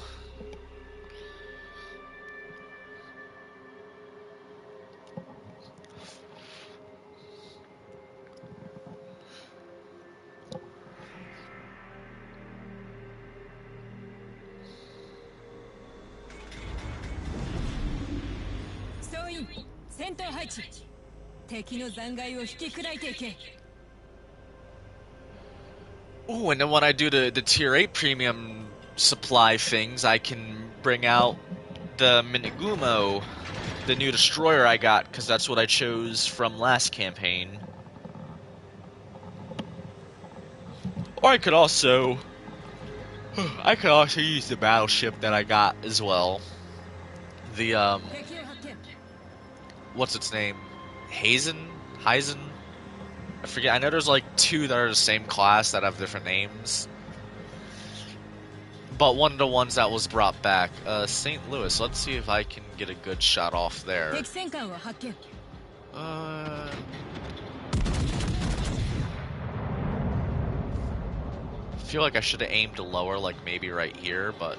Ooh, and then when I do the tier 8 premium supply things, I can bring out the Minigumo, the new destroyer I got, because that's what I chose from last campaign. Or I could also use the battleship that I got as well. The what's its name? Heisen? I forget. I know there's like two that are the same class that have different names. But one of the ones that was brought back, St. Louis. Let's see if I can get a good shot off there. I feel like I should have aimed lower, like maybe right here, but...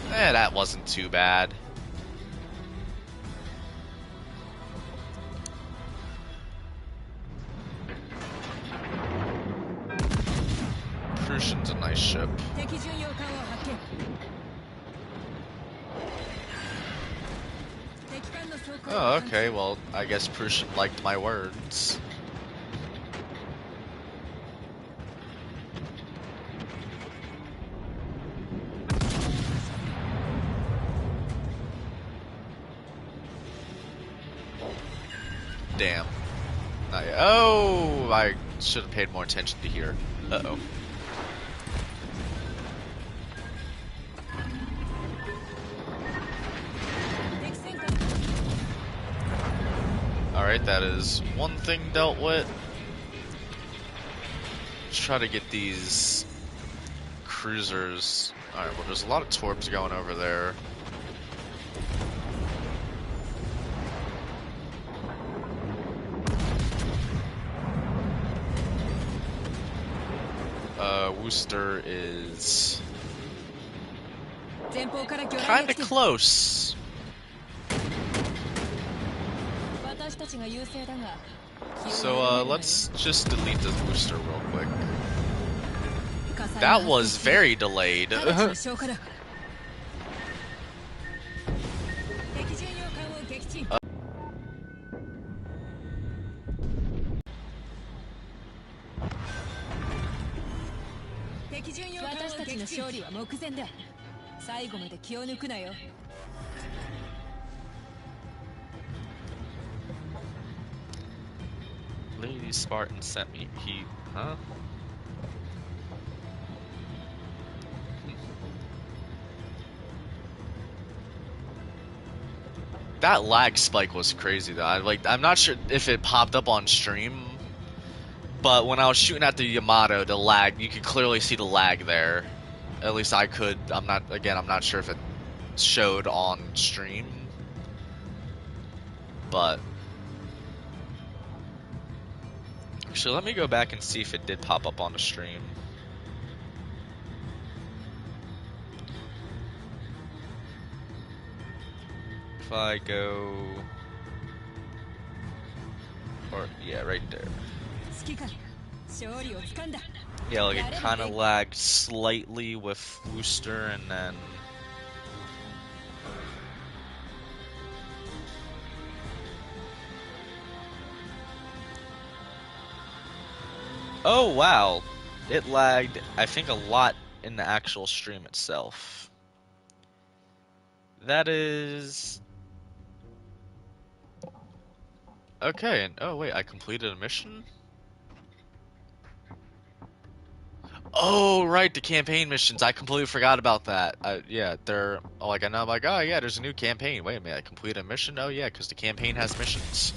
that wasn't too bad. Prussian's a nice ship. Oh, okay, well, I guess Prussian liked my words. Damn. Not yet. Oh, I should have paid more attention to here. Uh-oh. Alright, that is one thing dealt with. Let's try to get these cruisers. Alright, well, there's a lot of torps going over there. Worcester is kinda close. So, let's just delete the Worcester real quick. That was very delayed. Lady Spartan sent me heat, huh? That lag spike was crazy though. I'm not sure if it popped up on stream, but when I was shooting at the Yamato, the lag, you could clearly see the lag there. At least I could. I'm not sure if it showed on stream, but actually, let me go back and see if it did pop up on the stream. If I go, or yeah, right there. Yeah, like it kind of lagged slightly with Worcester, and then oh wow, it lagged. I think a lot in the actual stream itself. That is okay. And oh wait, I completed a mission. Oh, right, the campaign missions. I completely forgot about that. Yeah, they're like, I know, I'm like, oh yeah, there's a new campaign. Wait a minute, I completed a mission? Oh yeah, because the campaign has missions.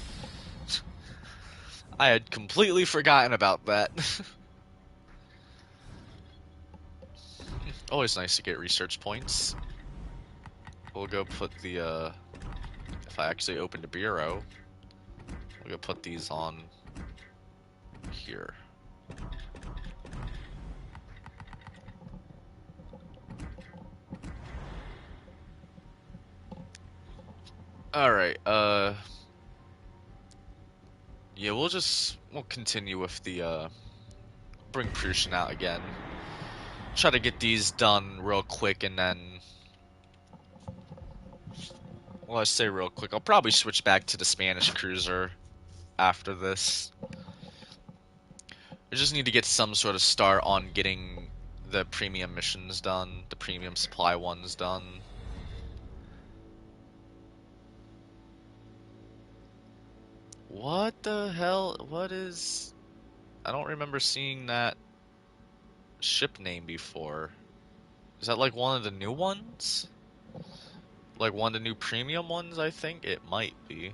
I had completely forgotten about that. Always nice to get research points. We'll go put the, if I actually opened a bureau, we'll go put these on here. Alright, yeah, we'll continue with the, bring Prussian out again. Try to get these done real quick, and then, well, I say real quick, I'll probably switch back to the Spanish cruiser after this. I just need to get some sort of start on getting the premium missions done, the premium supply ones done. What the hell? What is... I don't remember seeing that ship name before. Is that like one of the new ones? Like one of the new premium ones, I think? It might be.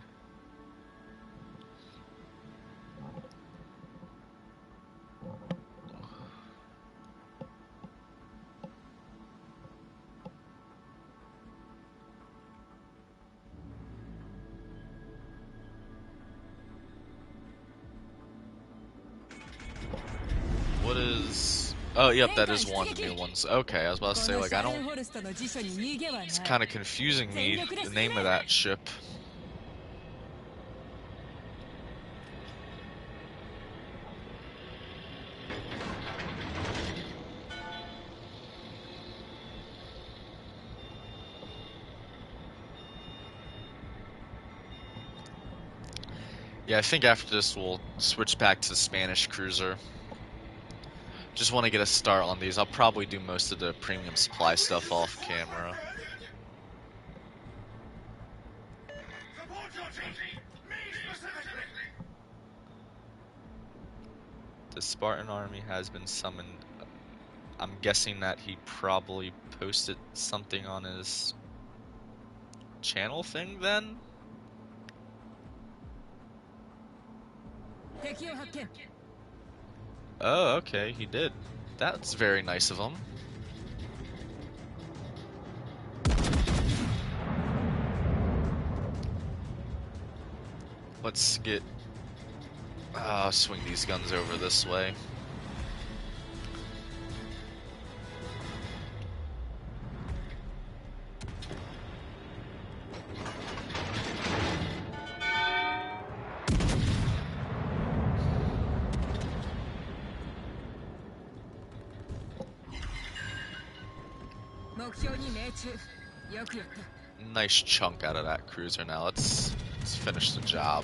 What is... Oh, yep, that is one of the new ones. Okay, I was about to say, like, I don't... It's kind of confusing me, the name of that ship. Yeah, I think after this we'll switch back to the Spanish cruiser. Just want to get a start on these. I'll probably do most of the premium supply stuff off camera. The Spartan army has been summoned. I'm guessing that he probably posted something on his channel thing then? Oh, okay, he did. That's very nice of him. Let's get... swing these guns over this way. Nice chunk out of that cruiser now. Let's finish the job.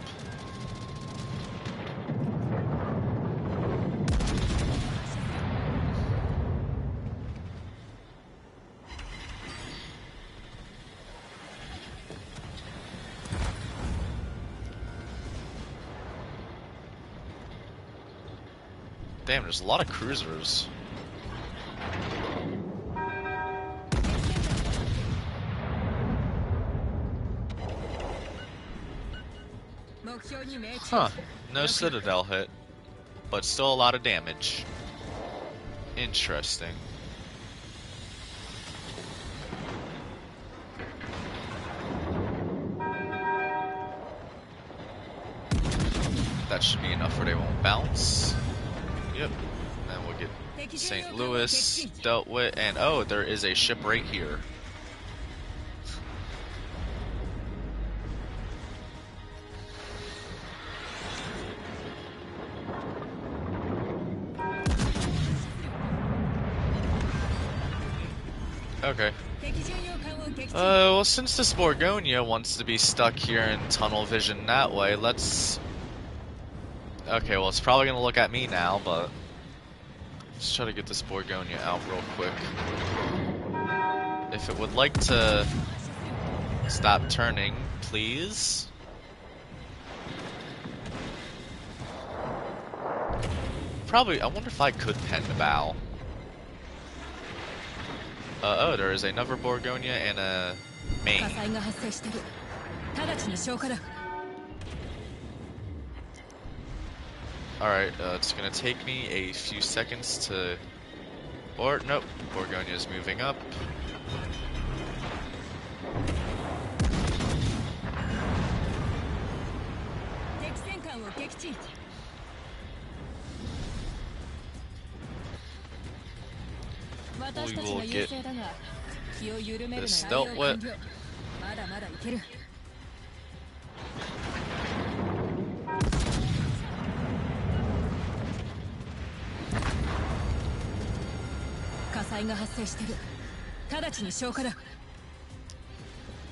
Damn, there's a lot of cruisers. Huh, no citadel hit, but still a lot of damage. Interesting. That should be enough where they won't bounce. Yep. And then we'll get St. Louis dealt with, and oh, there is a ship right here. Okay. Well, since this Borgonia wants to be stuck here in tunnel vision that way, let's... Okay, well, it's probably gonna look at me now, but... Let's try to get this Borgonia out real quick. If it would like to stop turning, please. Probably, I wonder if I could pen the bow. Oh, there is another Borgonia and a main. Alright, it's gonna take me a few seconds to... Or, nope, Borgonia is moving up. We will get this dealt with.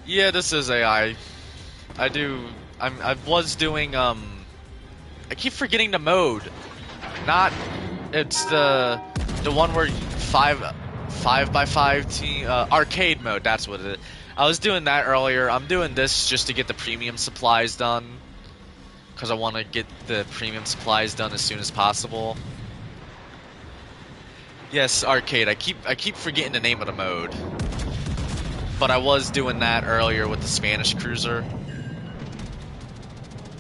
Yeah, this is AI. I was doing, I keep forgetting the mode. It's the one where 5x5 team, arcade mode, that's what it is. I was doing that earlier. I'm doing this just to get the premium supplies done. Because I want to get the premium supplies done as soon as possible. Yes, arcade. I keep forgetting the name of the mode. But I was doing that earlier with the Spanish cruiser.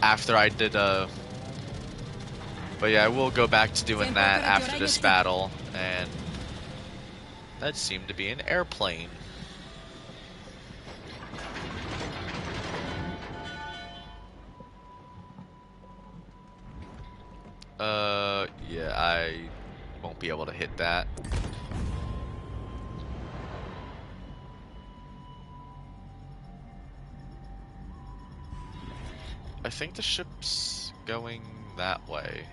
After I did But yeah, I will go back to doing that after this battle, and that seemed to be an airplane. Yeah, I won't be able to hit that. I think the ship's going that way.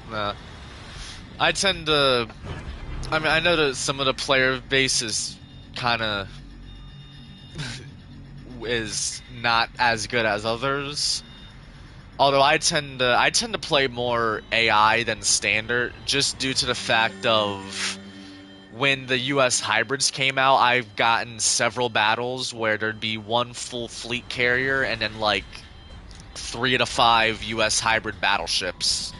Nah. I tend to I mean, I know that some of the player base is kind of is not as good as others. Although I tend to play more AI than standard, just due to the fact of when the U.S. hybrids came out, I've gotten several battles where there'd be one full fleet carrier and then like 3 to 5 U.S. hybrid battleships.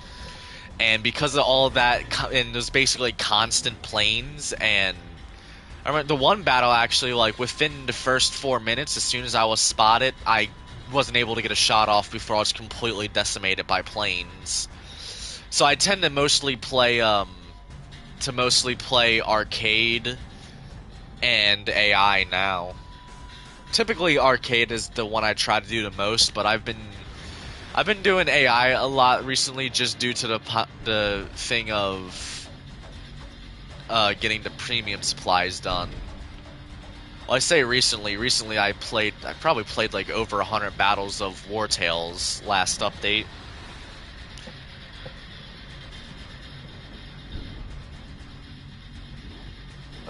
And because of all of that, and there's basically constant planes, and I remember the one battle actually, like within the first 4 minutes, as soon as I was spotted, I wasn't able to get a shot off before I was completely decimated by planes. So I tend to mostly play arcade and AI now. Typically, arcade is the one I try to do the most, but I've been doing AI a lot recently, just due to the thing of getting the premium supplies done. Well, I say recently. Recently, I probably played like over 100 battles of War Tales last update.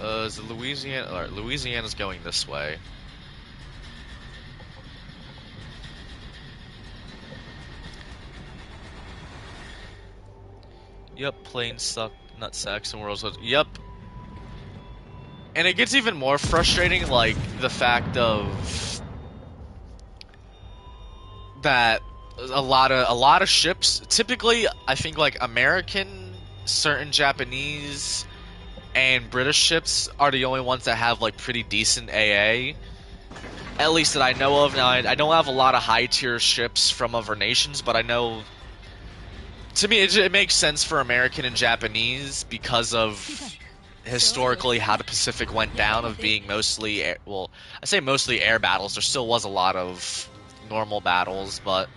Is it Louisiana? Alright, Louisiana's going this way. Yep, planes suck, nutsacks, and worlds. Yep. And it gets even more frustrating, like the fact of that a lot of ships. Typically, I think like American, certain Japanese, and British ships are the only ones that have like pretty decent AA. At least that I know of. Now, I don't have a lot of high tier ships from other nations, but I know. To me, it makes sense for American and Japanese because of historically how the Pacific went down, of being mostly air, well, I say mostly air battles. There still was a lot of normal battles, but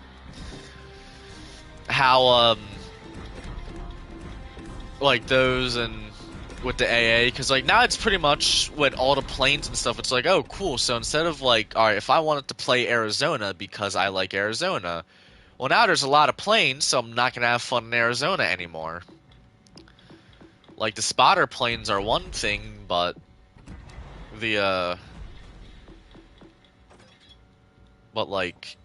how like those and with the AA, because like now it's pretty much with all the planes and stuff. It's like, oh, cool. So instead of like, all right, if I wanted to play Arizona because I like Arizona, well, now there's a lot of planes, so I'm not gonna have fun in Arizona anymore. Like the spotter planes are one thing, but the but like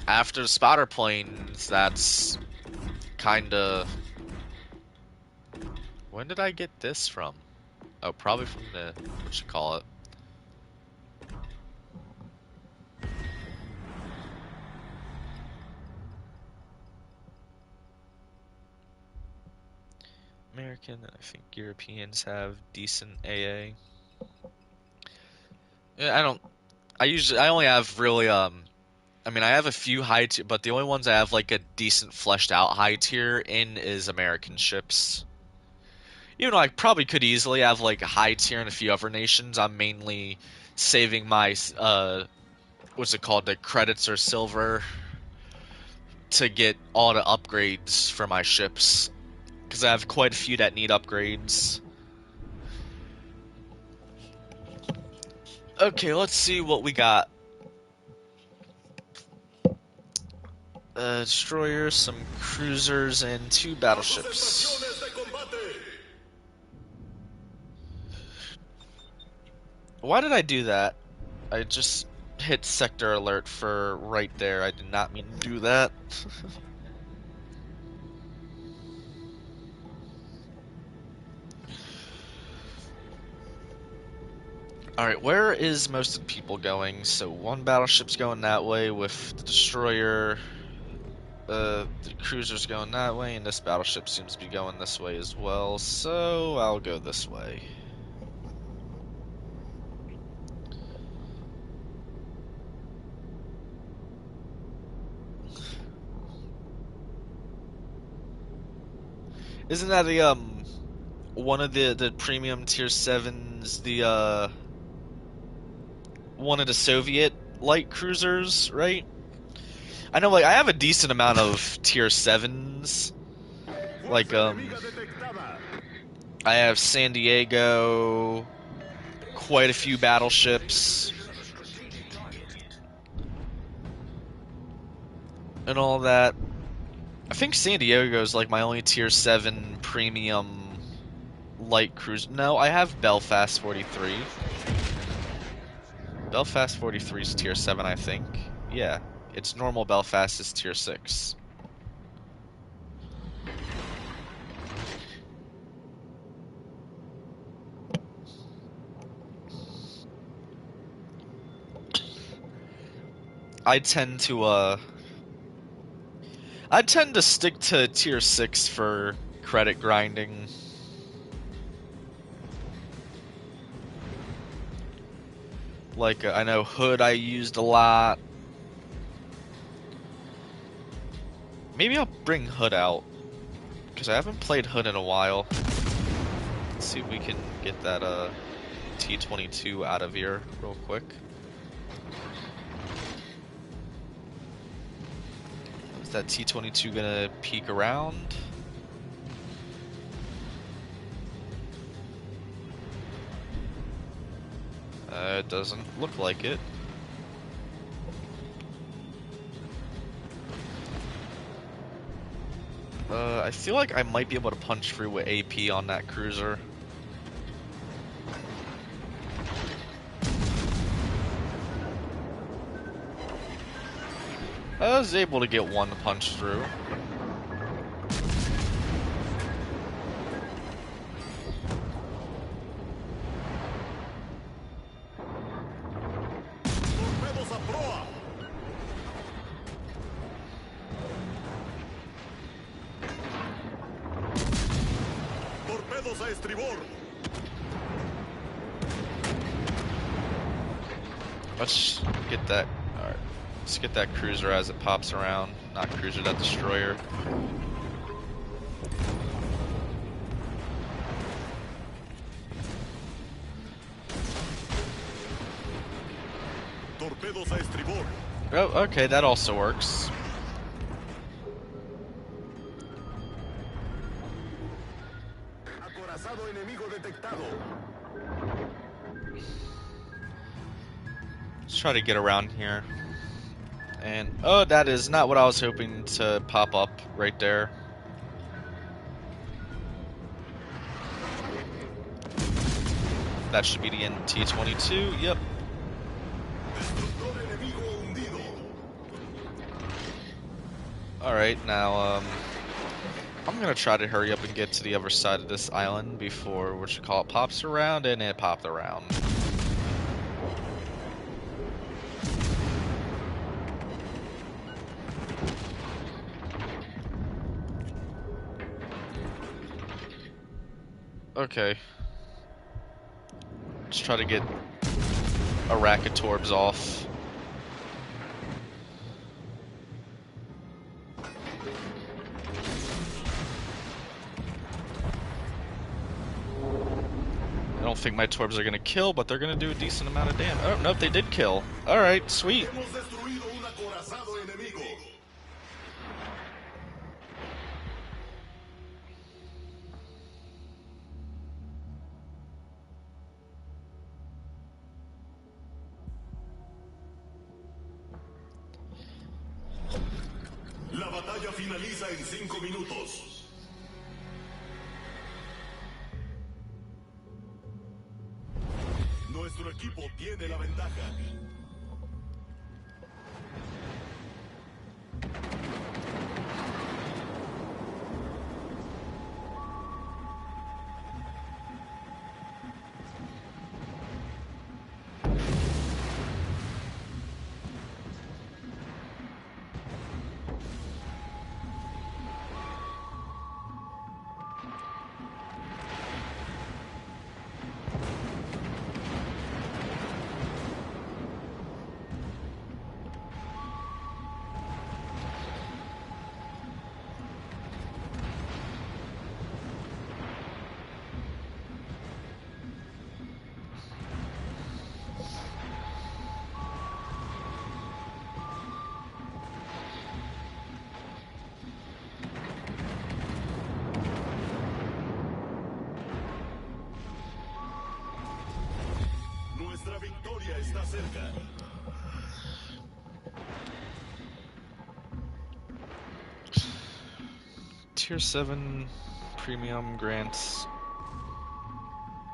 after the spotter planes, that's kind of. When did I get this from? Oh, probably from the what you call it. American, and I think Europeans have decent AA. Yeah, I don't. I only have really I mean, I have a few high tier, but the only ones I have like a decent fleshed out high tier in is American ships. Even though I probably could easily have like a high tier in a few other nations, I'm mainly saving my what's it called, the credits or silver, to get all the upgrades for my ships, because I have quite a few that need upgrades. Okay, let's see what we got. Destroyers, some cruisers, and 2 battleships. Why did I do that? I just hit sector alert for right there. I did not mean to do that. Alright, where is most of the people going? So one battleship's going that way with the destroyer. The cruiser's going that way, and this battleship seems to be going this way as well, so I'll go this way. Isn't that the one of the premium tier 7s, the one of the Soviet light cruisers, right? I know, like, I have a decent amount of tier 7s. Like, I have San Diego, quite a few battleships, and all that. I think San Diego is like my only tier 7 premium light cruise. No, I have Belfast 43. Belfast 43 is tier 7, I think. Yeah, it's normal Belfast is tier 6. I tend to stick to tier 6 for credit grinding. Like, I know Hood I used a lot. Maybe I'll bring Hood out, because I haven't played Hood in a while. Let's see if we can get that T-22 out of here real quick. Is that T-22 gonna peek around? It doesn't look like it. I feel like I might be able to punch through with AP on that cruiser. I was able to get one punch through. Torpedos a proa. Torpedos a estribor. Let's get that. Alright. Let's get that cruiser as it pops around. Not cruiser, that destroyer. Torpedos a estribor. Oh, okay, that also works. Acorazado enemigo detectado. Let's try to get around here. And, oh, that is not what I was hoping to pop up right there. That should be the NT-22, yep. Destructor enemigo hundido. Alright, now, I'm gonna try to hurry up and get to the other side of this island before, pops around, and it popped around. Okay. Let's try to get a racket Torbs off. I don't think my Torbs are gonna kill, but they're gonna do a decent amount of damage. Oh, nope, they did kill. Alright, sweet. Hemos destruido un acorazado enemigo. La batalla finaliza en 5 minutos. Nuestro equipo tiene la ventaja. Nuestra victoria está cerca. Tier 7 premium grants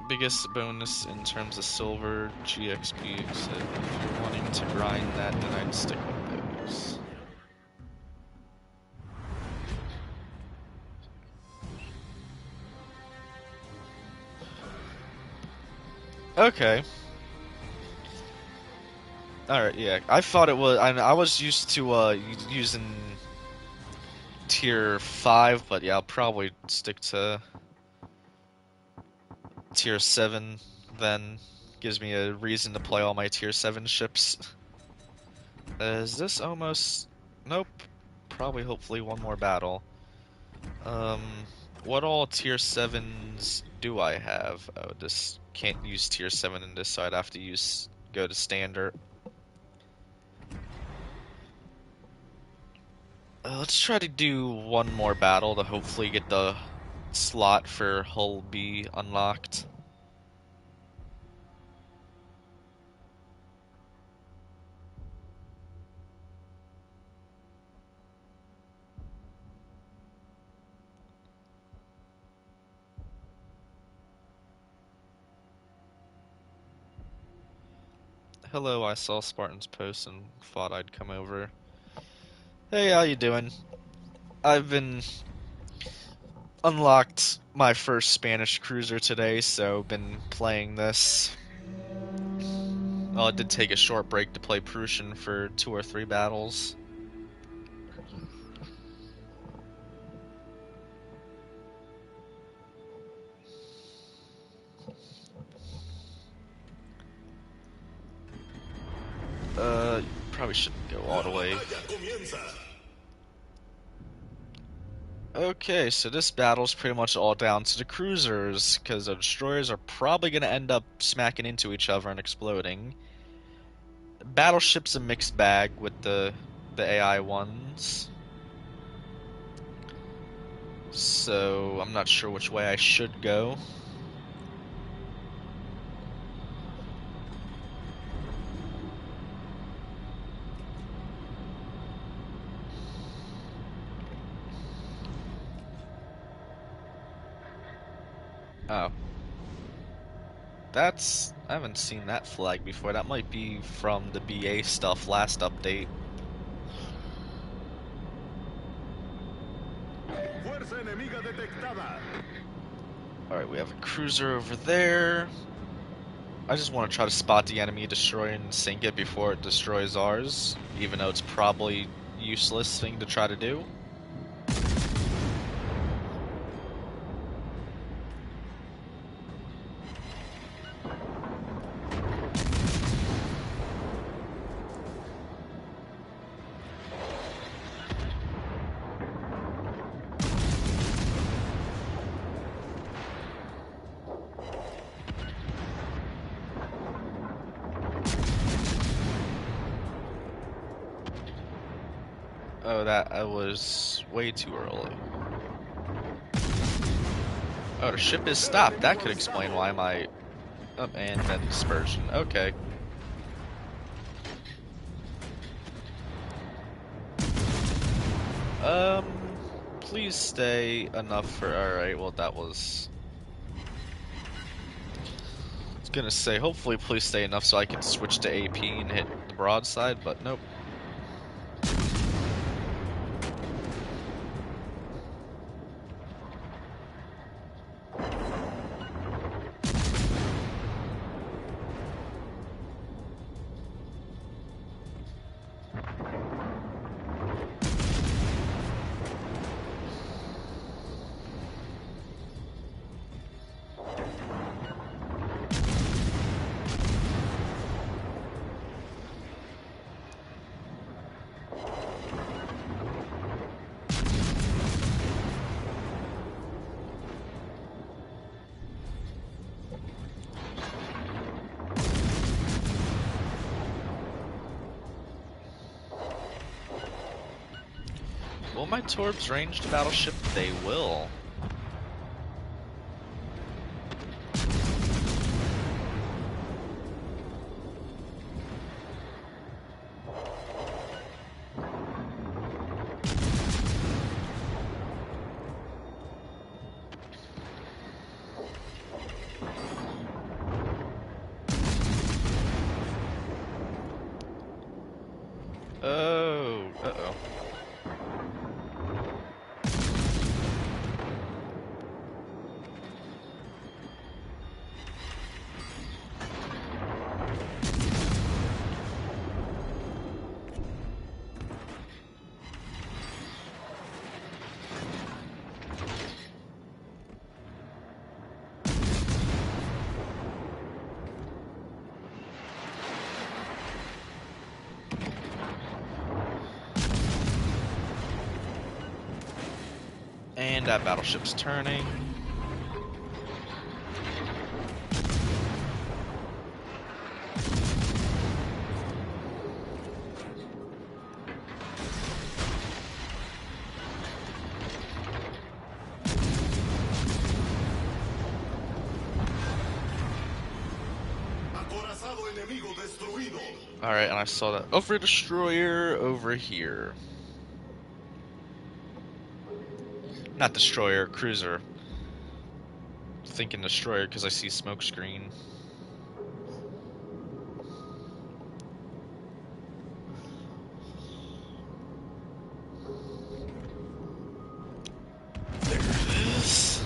biggest bonus in terms of silver, GXP, except if you're wanting to grind that, then I'd stick with those. Okay. Alright, yeah. I thought it was... I was used to using tier 5, but yeah, I'll probably stick to tier 7 then. Gives me a reason to play all my tier 7 ships. Is this almost... Nope. Probably, hopefully, one more battle. Um, what all tier 7s do I have? Oh, this can't use tier 7 in this, so I'd have to go to standard. Let's try to do one more battle to hopefully get the slot for Hull B unlocked. Hello, I saw Spartan's post and thought I'd come over. Hey, how you doing? I've been unlocked my first Spanish cruiser today, so been playing this. Well, I did take a short break to play Prussian for 2 or 3 battles. Probably shouldn't go all the way. Okay, so this battle's pretty much all down to the cruisers, because the destroyers are probably going to end up smacking into each other and exploding. Battleship's a mixed bag with the AI ones. So, I'm not sure which way I should go. Oh. I haven't seen that flag before. That might be from the BA stuff last update. Alright, we have a cruiser over there. I just want to try to spot the enemy, destroy and sink it before it destroys ours, even though it's probably useless thing to try to do. Oh, that I was way too early. Oh, the ship is stopped. That could explain why my... Oh, and then dispersion. Okay. Please stay enough for... Alright, well that was... I was gonna say, hopefully please stay enough so I can switch to AP and hit the broadside, but nope. Will my Torbs range the battleship? They will. That battleship's turning. Acorazado enemigo destruido. Alright, and I saw that over destroyer over here. Not destroyer, cruiser. Thinking destroyer because I see smoke screen. There it is.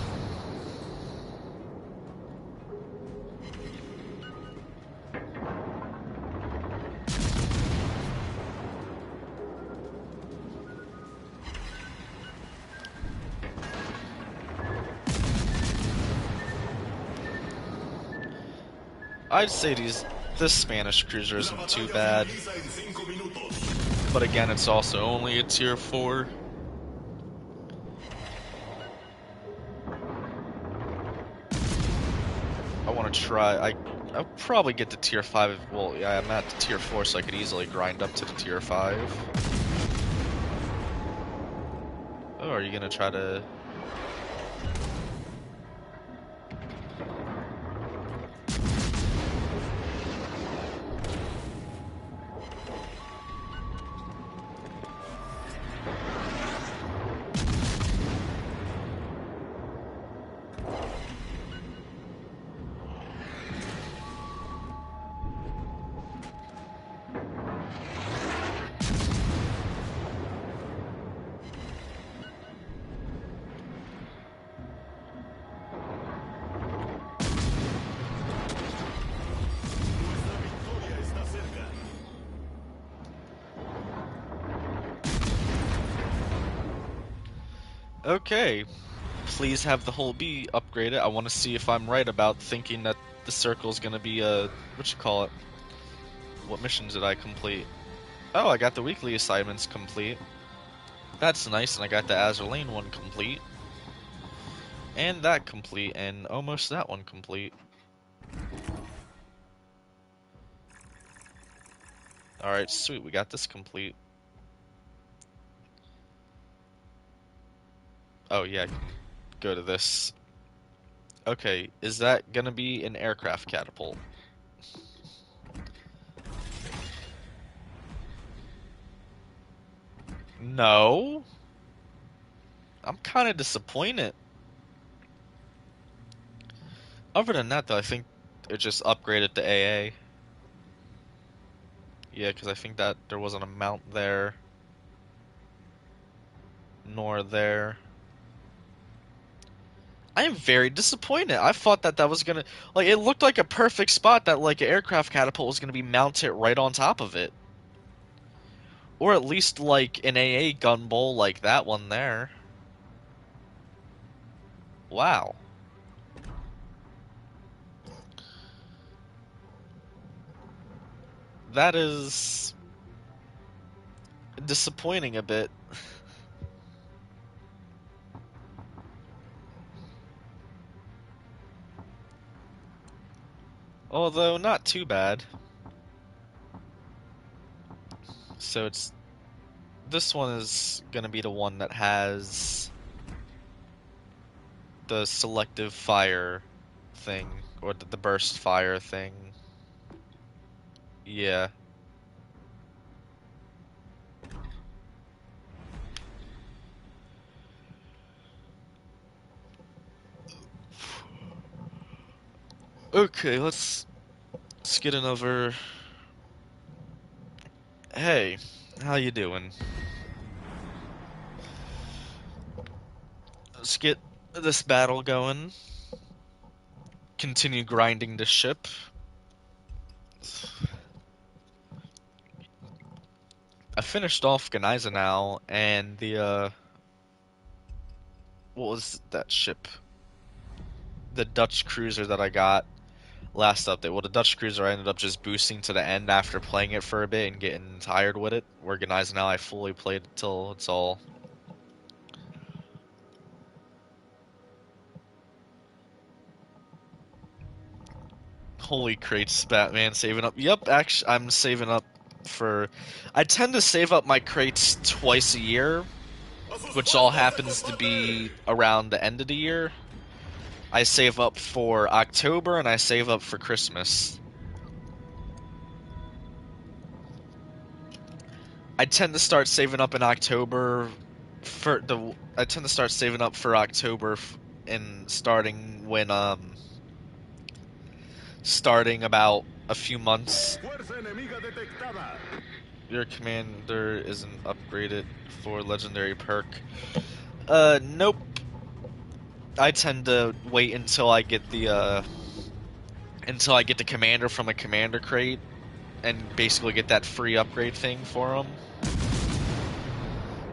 I'd say this Spanish cruiser isn't too bad, Finaliza en 5 minutos. but again, it's also only a tier 4. I want to try. I'll probably get to tier 5. Well, yeah, I'm at tier 4, so I could easily grind up to the tier 5. Oh, are you gonna try to? Nuestra victoria está cerca. Okay, please have the whole B upgraded. I want to see if I'm right about thinking that the circle's gonna be what you call it? What missions did I complete? Oh, I got the weekly assignments complete. That's nice, and I got the Azur Lane one complete. And that complete, and almost that one complete. Alright, sweet, we got this complete. Oh yeah, go to this. Okay, is that gonna be an aircraft catapult? No. I'm kind of disappointed. Other than that, though, I think it just upgraded to AA. Yeah, because I think that there wasn't a mount there, nor there. I am very disappointed. I thought that was gonna, like, it looked like a perfect spot that, like, an aircraft catapult was gonna be mounted right on top of it. Or at least, like, an AA gun bowl like that one there. Wow. That is disappointing a bit. Although, not too bad. So this one is gonna be the one that has the selective fire thing, or the burst fire thing. Yeah. Okay, let's get another. Hey, how you doing? Let's get this battle going. Continue grinding the ship. I finished off Galicia now, and the what was that ship? The Dutch cruiser that I got last update. Well, the Dutch cruiser I ended up just boosting to the end after playing it for a bit and getting tired with it. Where Galicia now I fully played it till it's all. Holy crates, Batman saving up. Yep, actually, I'm saving up for. I tend to save up my crates twice a year, which all happens to be around the end of the year. I save up for October and I save up for Christmas. I tend to start saving up in October for the. I tend to start saving up for October and starting about a few months. Fuerza enemiga detectada. Your commander isn't upgraded for legendary perk. Nope. I tend to wait until I get the commander from a commander crate and basically get that free upgrade thing for him.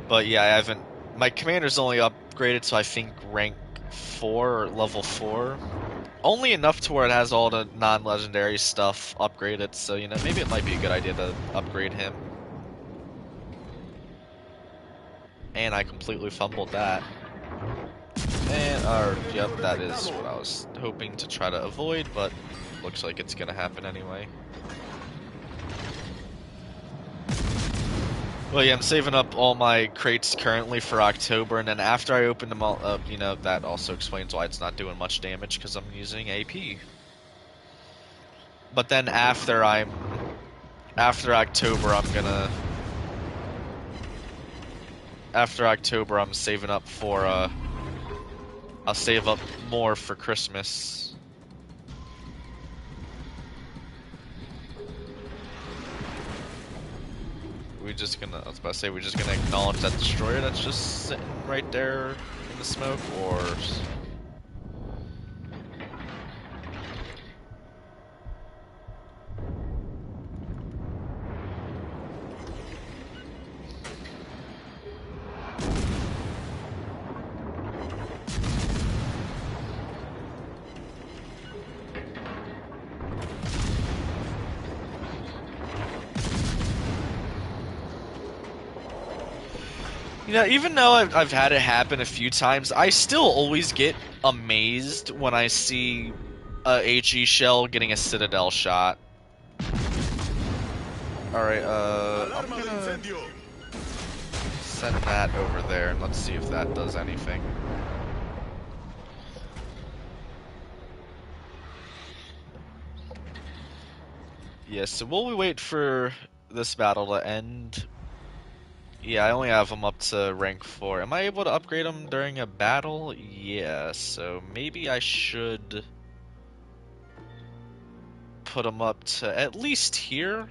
But yeah, I haven't. My commander's only upgraded to I think rank 4 or level 4. Only enough to where it has all the non-legendary stuff upgraded, so you know, maybe it might be a good idea to upgrade him. And I completely fumbled that. And, yep, that is what I was hoping to try to avoid, but looks like it's gonna happen anyway. Well, yeah, I'm saving up all my crates currently for October, and then after I open them all up, you know, that also explains why it's not doing much damage, because I'm using AP. But then after October, after October, I'm saving up for, I'll save up more for Christmas. I was about to say, we're just gonna acknowledge that destroyer that's just sitting right there in the smoke, or... You know, even though I've had it happen a few times, I still always get amazed when I see a HE shell getting a Citadel shot. Alright, I'm gonna send that over there, and let's see if that does anything. Yeah, so while we wait for this battle to end... Yeah, I only have them up to rank 4. Am I able to upgrade them during a battle? Yeah, so maybe I should put them up to at least here.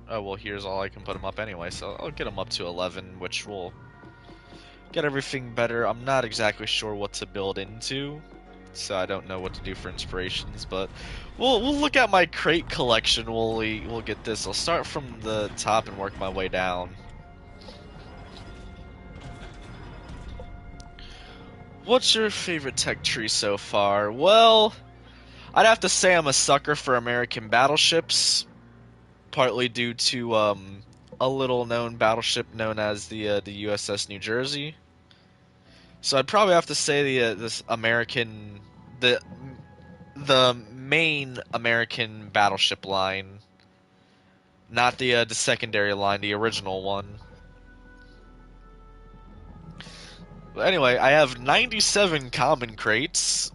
Oh, well, here's all I can put them up anyway, so I'll get them up to 11, which will get everything better. I'm not exactly sure what to build into, so I don't know what to do for inspirations, but we'll look at my crate collection. We'll get this. I'll start from the top and work my way down. What's your favorite tech tree so far? Well, I'd have to say I'm a sucker for American battleships, partly due to a little-known battleship known as the USS New Jersey. So I'd probably have to say the main American battleship line, not the secondary line, the original one. But anyway, I have 97 common crates.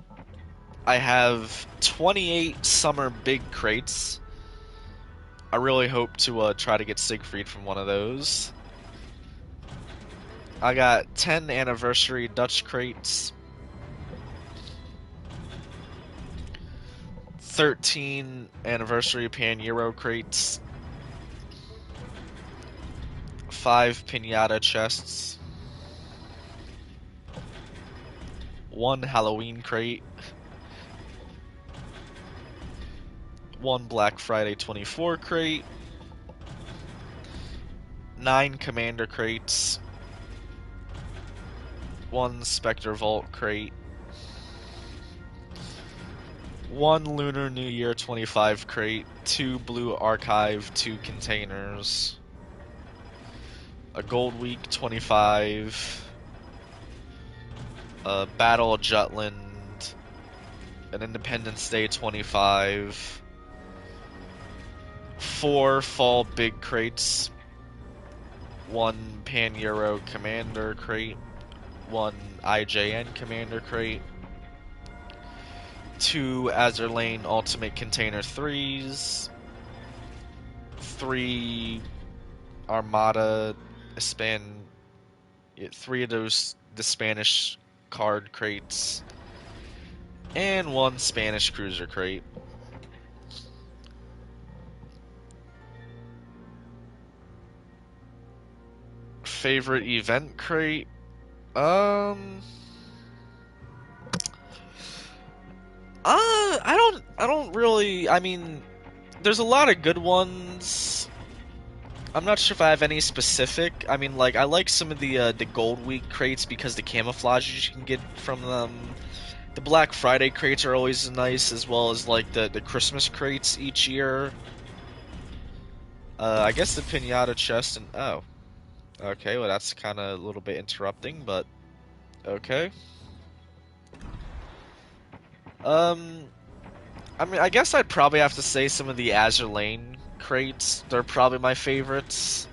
I have 28 summer big crates. I really hope to try to get Siegfried from one of those. I got 10 anniversary Dutch crates. 13 anniversary Pan-Euro crates. 5 Pinata chests. 1 Halloween crate. 1 Black Friday 24 crate. 9 Commander crates. 1 Spectre Vault crate. 1 Lunar New Year 25 crate. 2 Blue Archive 2 containers. A Gold Week 25. Battle of Jutland. an Independence Day 25, 4 fall big crates, 1 Pan-Euro Commander crate, 1 IJN Commander crate, 2 Azerlane Ultimate Container 3s, 3 Armada Span, 3 of those the Spanish card crates, and 1 Spanish cruiser crate. Favorite event crate? I don't really, I mean, there's a lot of good ones. I'm not sure if I have any specific. I mean, like, I like some of the Gold Week crates because the camouflages you can get from them. The Black Friday crates are always nice, as well as, like, the Christmas crates each year. I guess the Pinata chest and, oh. Okay, well, that's kind of a little bit interrupting, but okay. Um, I mean, I guess I'd probably have to say some of the Azure Lane crates. They're probably my favorites.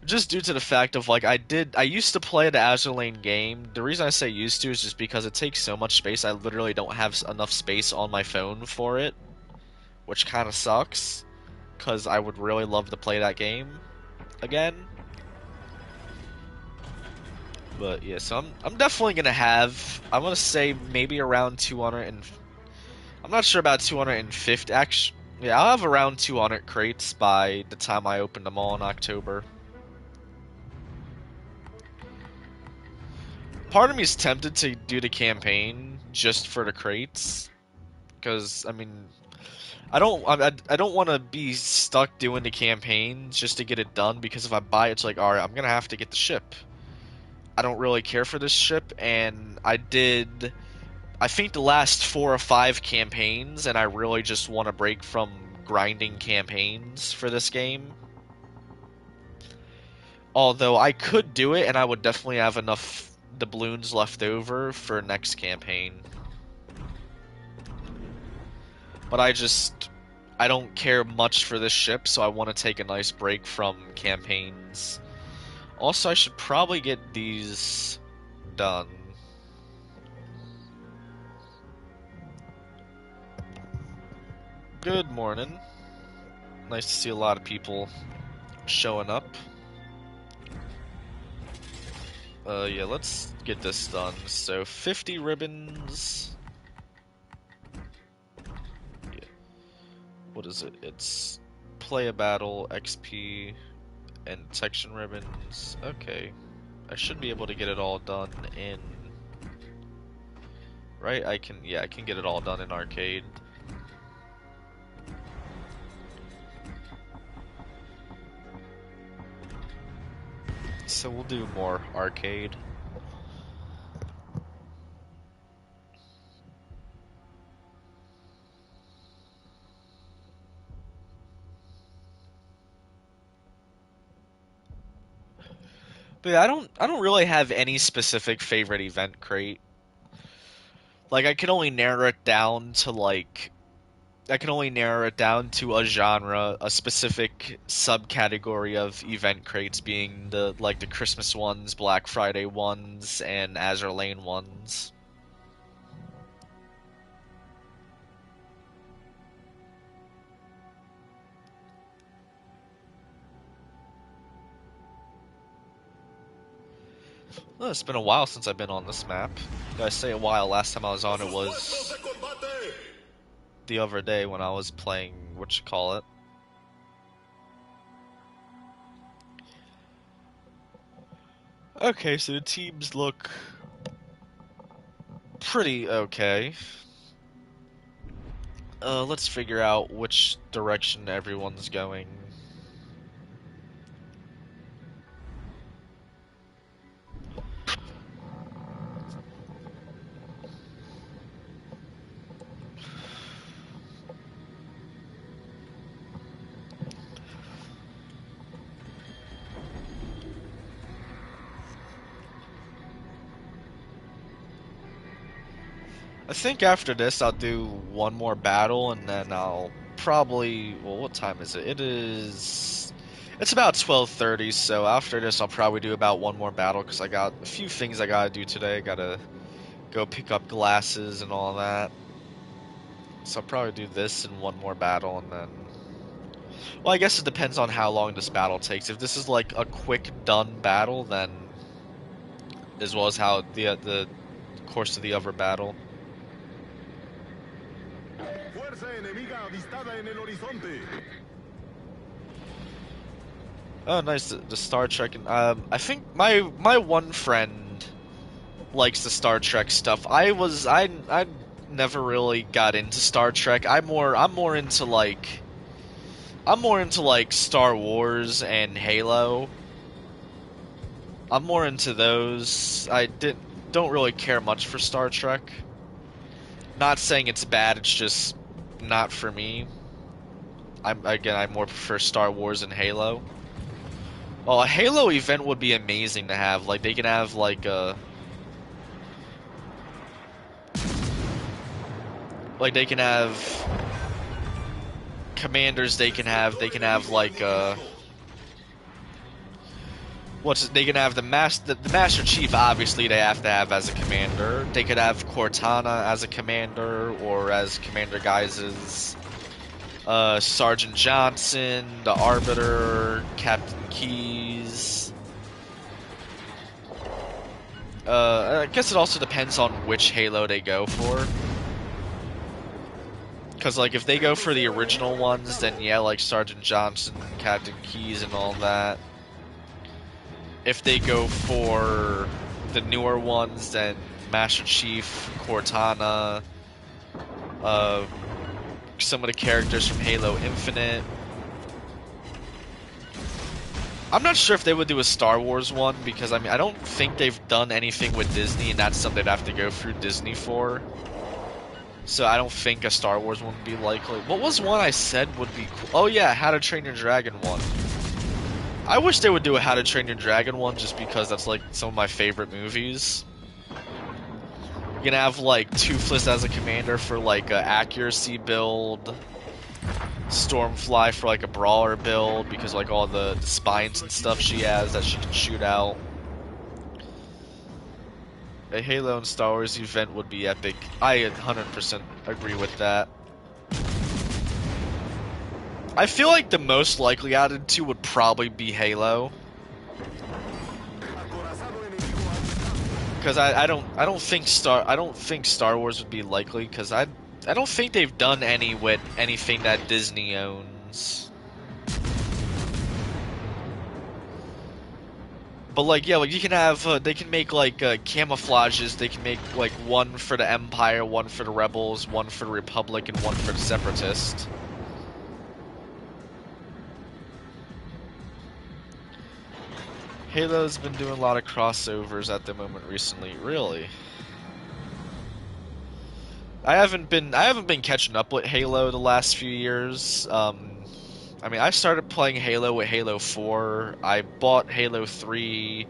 Just due to the fact of, like, I used to play the Azure Lane game. The reason I say used to is just because it takes so much space, I literally don't have enough space on my phone for it. Which kind of sucks, because I would really love to play that game again. But yeah, so I'm definitely gonna have, I'm gonna say maybe around 200 and I'm not sure about 250. Actually, yeah, I'll have around 200 crates by the time I open them all in October. Part of me is tempted to do the campaign just for the crates, because I mean, I don't want to be stuck doing the campaign just to get it done. Because if I buy it, it's like, all right, I'm gonna have to get the ship. I don't really care for this ship, and I think the last 4 or 5 campaigns, and I really just want to break from grinding campaigns for this game. Although I could do it, and I would definitely have enough doubloons left over for next campaign. But I don't care much for this ship, so I want to take a nice break from campaigns. Also, I should probably get these done. Good morning. Nice to see a lot of people showing up. Yeah, let's get this done. So, 50 ribbons. Yeah. What is it? It's play a battle, XP, and detection ribbons. Okay. I should be able to get it all done in... Right? Yeah, I can get it all done in arcade. So we'll do more arcade. But yeah, I don't really have any specific favorite event crate. Like, I can only narrow it down to, like, I can only narrow it down to a genre, a specific subcategory of event crates, being the Christmas ones, Black Friday ones, and Azure Lane ones. Well, it's been a while since I've been on this map. I say a while. Last time I was on it was the other day when I was playing what you call it. Okay, so the teams look pretty okay. Let's figure out which direction everyone's going. I think after this I'll do one more battle and then I'll probably, well, what time is it? It's about 12:30, so after this I'll probably do about one more battle because I got a few things I gotta do today. I gotta go pick up glasses and all that. So I'll probably do this and one more battle and then, well, I guess it depends on how long this battle takes. If this is like a quick done battle, then as well as how the course of the other battle. Fuerza enemiga avistada en el horizonte. Oh, nice, the Star Trek. And I think my one friend likes the Star Trek stuff. I never really got into Star Trek. I'm more into like Star Wars and Halo. I'm more into those. Don't really care much for Star Trek. Not saying it's bad. It's just not for me. I more prefer Star Wars and Halo. Well, a Halo event would be amazing to have. Like they can have like they can have commanders. They can have like they can have the Master Chief. Obviously, they have to have as a commander. They could have Cortana as a commander or as Commander Guise's. Sergeant Johnson, the Arbiter, Captain Keyes. I guess it also depends on which Halo they go for. Because, like, if they go for the original ones, then yeah, like Sergeant Johnson, Captain Keyes, and all that. If they go for the newer ones, then Master Chief, Cortana, some of the characters from Halo Infinite. I'm not sure if they would do a Star Wars one, because, I mean, I don't think they've done anything with Disney, and that's something they'd have to go through Disney for. So I don't think a Star Wars one would be likely. What was one I said would be cool? Oh yeah, How to Train Your Dragon one. I wish they would do a How to Train Your Dragon one, just because that's, like, some of my favorite movies. You can have, like, Toothless as a commander for, like, a accuracy build. Stormfly for like a brawler build because like all the spines and stuff she has that she can shoot out. A Halo and Star Wars event would be epic. I 100% agree with that. I feel like the most likely added to would probably be Halo. Because I don't think Star Wars would be likely because I don't think they've done any with anything that Disney owns. But like yeah, like you can have they can make like camouflages. They can make like one for the Empire, one for the Rebels, one for the Republic, and one for the Separatist. Halo's been doing a lot of crossovers at the moment recently. Really? I haven't been catching up with Halo the last few years. I mean, I started playing Halo with Halo 4. I bought Halo 3.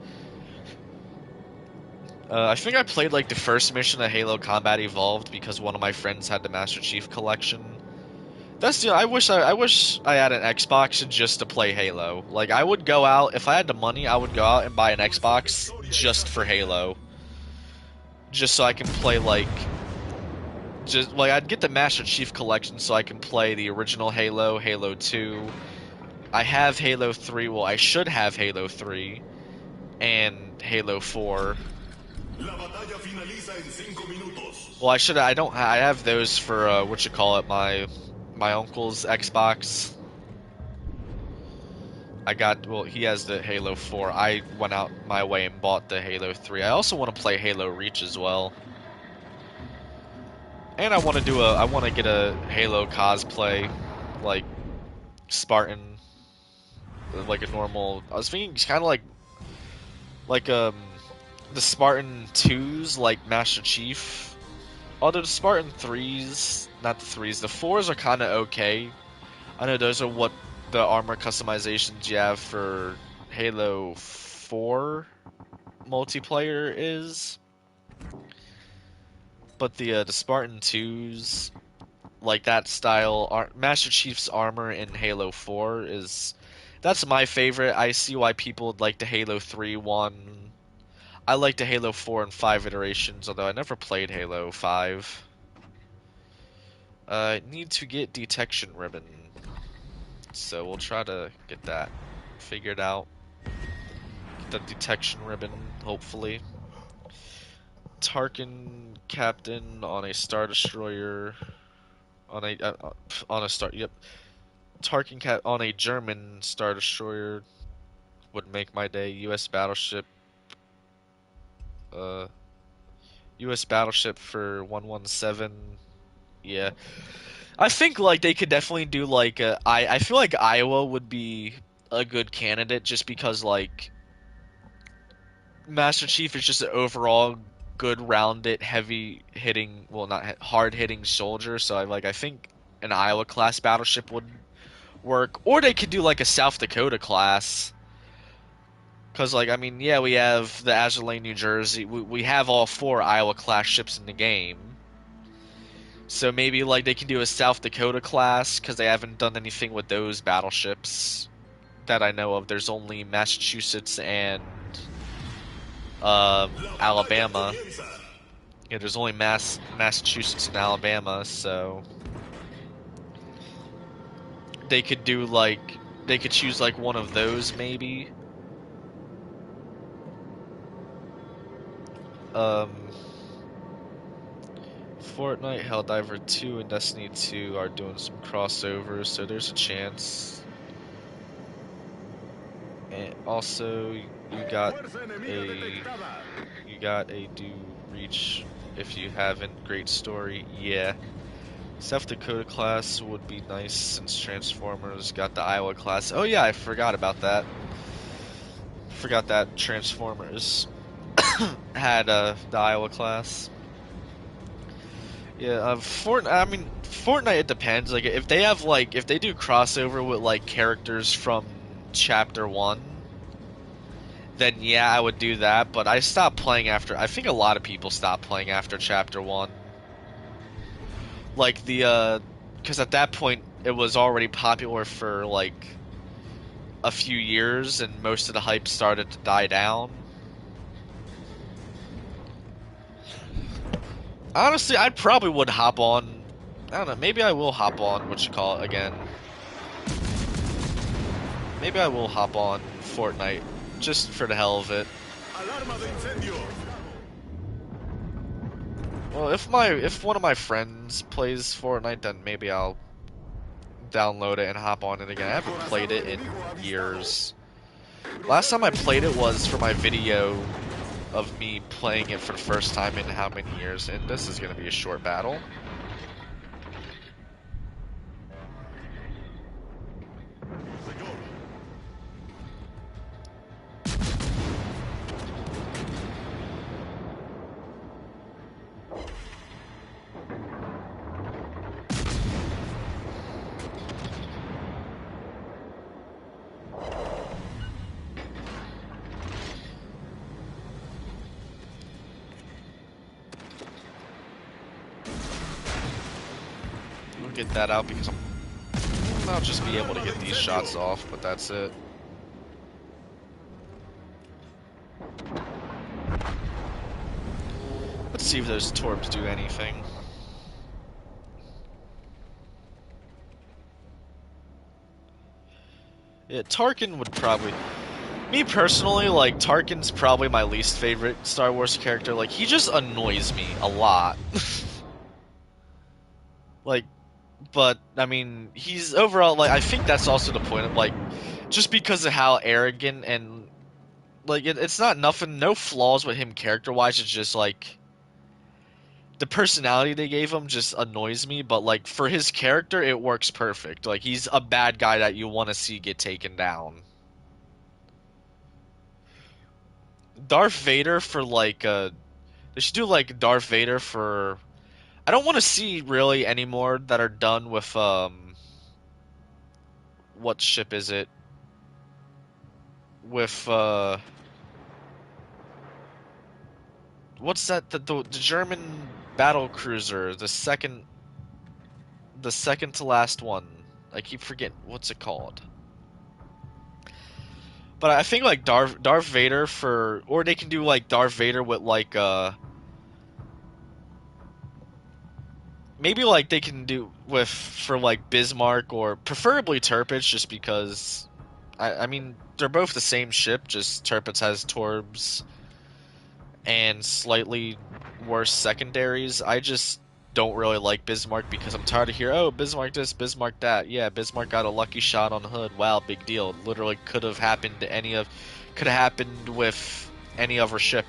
I think I played like the first mission of Halo Combat Evolved because one of my friends had the Master Chief Collection. That's I wish I had an Xbox just to play Halo. Like I would go out if I had the money, I would go out and buy an Xbox just for Halo. Just so I can play like I'd get the Master Chief Collection so I can play the original Halo, Halo 2. I have Halo 3, well I should have Halo 3 and Halo 4. Well, I have those for my uncle's Xbox. He has the Halo 4. I went out my way and bought the Halo 3. I also want to play Halo Reach as well. And I want to get a Halo cosplay, like Spartan, like a normal. I was thinking kind of like the Spartan 2s, like Master Chief. Although the Spartan 3s, not the 3s, the 4s are kind of okay. I know those are what the armor customizations you have for Halo 4 multiplayer is. But the Spartan 2s, like that style, Master Chief's armor in Halo 4 is that's my favorite. I see why people would like the Halo 3 one. I like the Halo 4 and 5 iterations, although I never played Halo 5. I need to get detection ribbon, so we'll try to get that figured out. Get the detection ribbon, hopefully. Tarkin captain on a Star Destroyer on a star. Yep, Tarkin cap on a German Star Destroyer would make my day. U.S. battleship. Uh, U.S. battleship for 117. Yeah, I think like they could definitely do like I feel like Iowa would be a good candidate just because like Master Chief is just an overall good rounded heavy hitting well not hard hitting soldier so I think an Iowa class battleship would work or they could do like a South Dakota class because like I mean yeah we have the Azure Lane New Jersey we have all 4 Iowa class ships in the game. So maybe like they can do a South Dakota class because they haven't done anything with those battleships that I know of. There's only Massachusetts and Alabama. Yeah, there's only Massachusetts and Alabama, so they could do like they could choose like one of those maybe. Um, Fortnite, Helldiver 2, and Destiny 2 are doing some crossovers, so there's a chance. And also, a you got a do reach if you haven't. Great story, yeah. South Dakota class would be nice since Transformers got the Iowa class. Oh yeah, I forgot about that. Forgot that Transformers had the Iowa class. Yeah, Fortnite. I mean, Fortnite. It depends. Like, if they have if they do crossover with like characters from Chapter 1, then yeah, I would do that. But I stopped playing after. I think a lot of people stopped playing after Chapter 1. Like because at that point it was already popular for like a few years, and most of the hype started to die down. Honestly, I probably would hop on. I don't know. Maybe I will hop on what you call it again. Maybe I will hop on Fortnite just for the hell of it. Well, if one of my friends plays Fortnite, then maybe I'll download it and hop on it again. I haven't played it in years. Last time I played it was for my video of me playing it for the first time in how many years, and this is going to be a short battle. I'll get that out because I'll just be able to get these shots off, but that's it. Let's see if those torps do anything. Yeah, Tarkin would probably... Me personally, like, Tarkin's probably my least favorite Star Wars character. Like, he just annoys me a lot. Like, but, I mean, he's overall, like, I think that's also the point of, like, just because of how arrogant and, like, it's not nothing, no flaws with him character-wise, it's just, like, the personality they gave him just annoys me, but, like, for his character, it works perfect. Like, he's a bad guy that you want to see get taken down. Darth Vader for, like, they should do, like, Darth Vader for... I don't want to see, really, any more that are done with, what ship is it? With, what's that? The German battle cruiser, the second to last one. I keep forgetting what's it called. But I think like Darth Vader or they can do like Darth Vader with like maybe like they can do with for like Bismarck or preferably Tirpitz, just because I mean they're both the same ship, just Tirpitz has Torbs and slightly worse secondaries. I just don't really like Bismarck because I'm tired of hearing, oh, Bismarck this, Bismarck that. Yeah, Bismarck got a lucky shot on Hood. Wow, big deal. Literally could have happened with any other ship.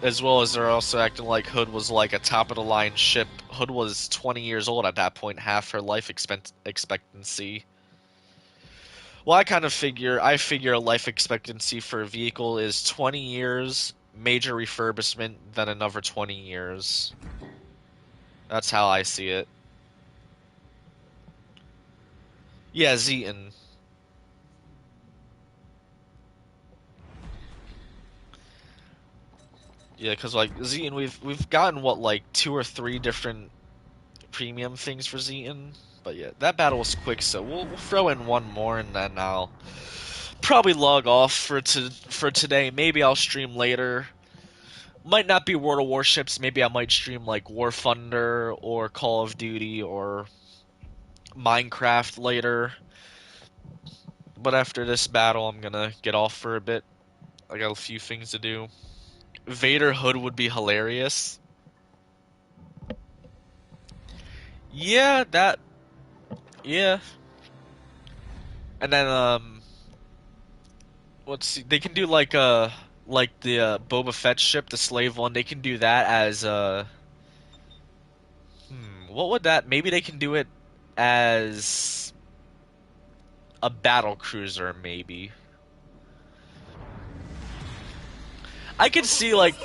As well as they're also acting like Hood was like a top of the line ship. Hood was 20 years old at that point, half her life expectancy. Well, I figure a life expectancy for a vehicle is 20 years, major refurbishment, then another 20 years. That's how I see it. Yeah, Zeton. Yeah, because like Zeton, we've gotten what, like 2 or 3 different premium things for Zeton. But yeah, that battle was quick, so we'll throw in one more and then I'll probably log off for today. Maybe I'll stream later. Might not be World of Warships. Maybe I might stream like War Thunder or Call of Duty or Minecraft later. But after this battle, I'm gonna get off for a bit. I got a few things to do. Vader Hood would be hilarious. Yeah, that. Yeah. And then let's see. They can do like the Boba Fett ship, the slave one. They can do that as what would that? Maybe they can do it as a battle cruiser, maybe. I could see like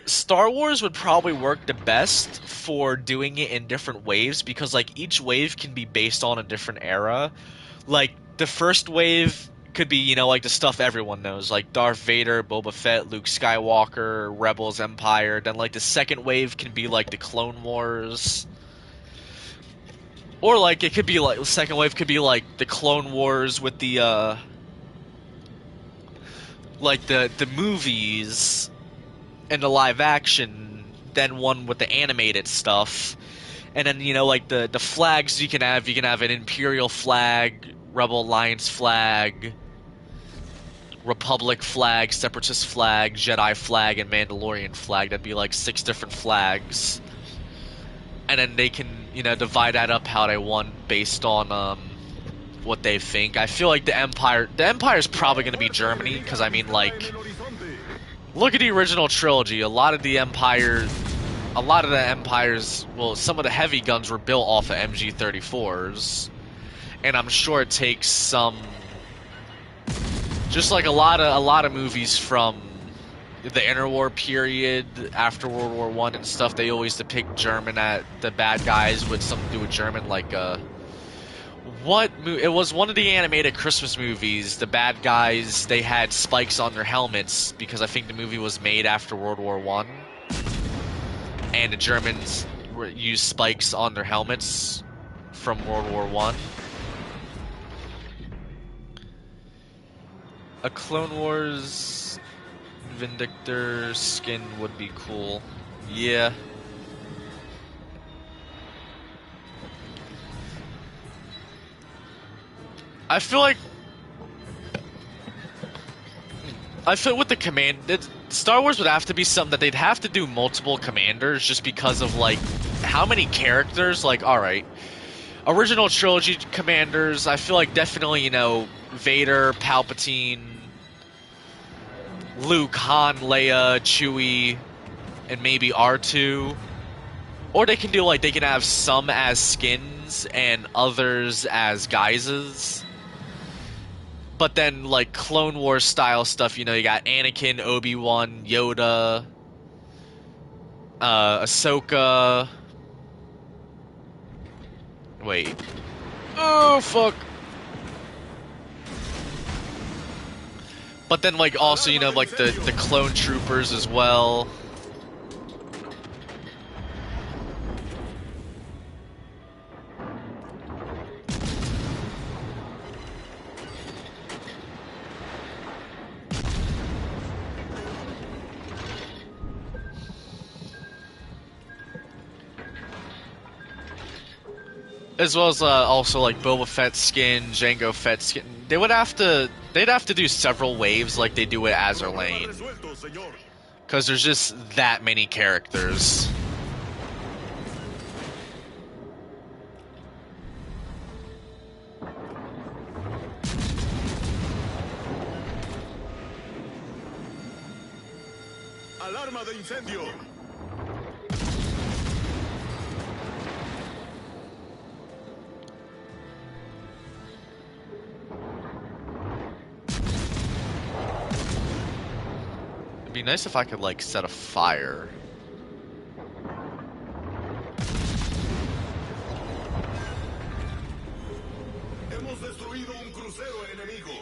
Star Wars would probably work the best for doing it in different waves because like each wave can be based on a different era. Like the first wave could be, like the stuff everyone knows, like Darth Vader, Boba Fett, Luke Skywalker, Rebels, Empire. Then like the second wave can be like the Clone Wars. Or like it could be like the second wave could be like the Clone Wars with the like the movies and the live action, then one with the animated stuff. And then, like the flags you can have an Imperial flag, Rebel Alliance flag, Republic flag, Separatist flag, Jedi flag, and Mandalorian flag. That'd be like 6 different flags. And then they can, divide that up how they want based on what they think. I feel like the Empire's probably going to be Germany, because I mean, like, look at the original trilogy. A lot of the Empires, well, some of the heavy guns were built off of MG-34s, and I'm sure it takes some, just like a lot of movies from the interwar period after World War I and stuff. They always depict the bad guys with something to do with German, like it was one of the animated Christmas movies. The bad guys, they had spikes on their helmets because I think the movie was made after World War I. And the Germans used spikes on their helmets from World War I. A Clone Wars Vindictor skin would be cool. Yeah. I feel with the Star Wars would have to be something that they'd have to do multiple commanders, just because of like how many characters. Like, all right, original trilogy commanders. I feel like definitely Vader, Palpatine, Luke, Han, Leia, Chewie, and maybe R2. Or they can have some as skins and others as guises. But then, like, Clone Wars style stuff, you got Anakin, Obi-Wan, Yoda, Ahsoka. Wait. Oh, fuck. But then, like, also, you know, like the clone troopers as well. As well as also like Boba Fett skin, Jango Fett skin. They'd have to do several waves like they do with Azur Lane, because there's just that many characters. Alarma de incendio. It'd be nice if I could like set a fire. Hemos destruido un crucero enemigo.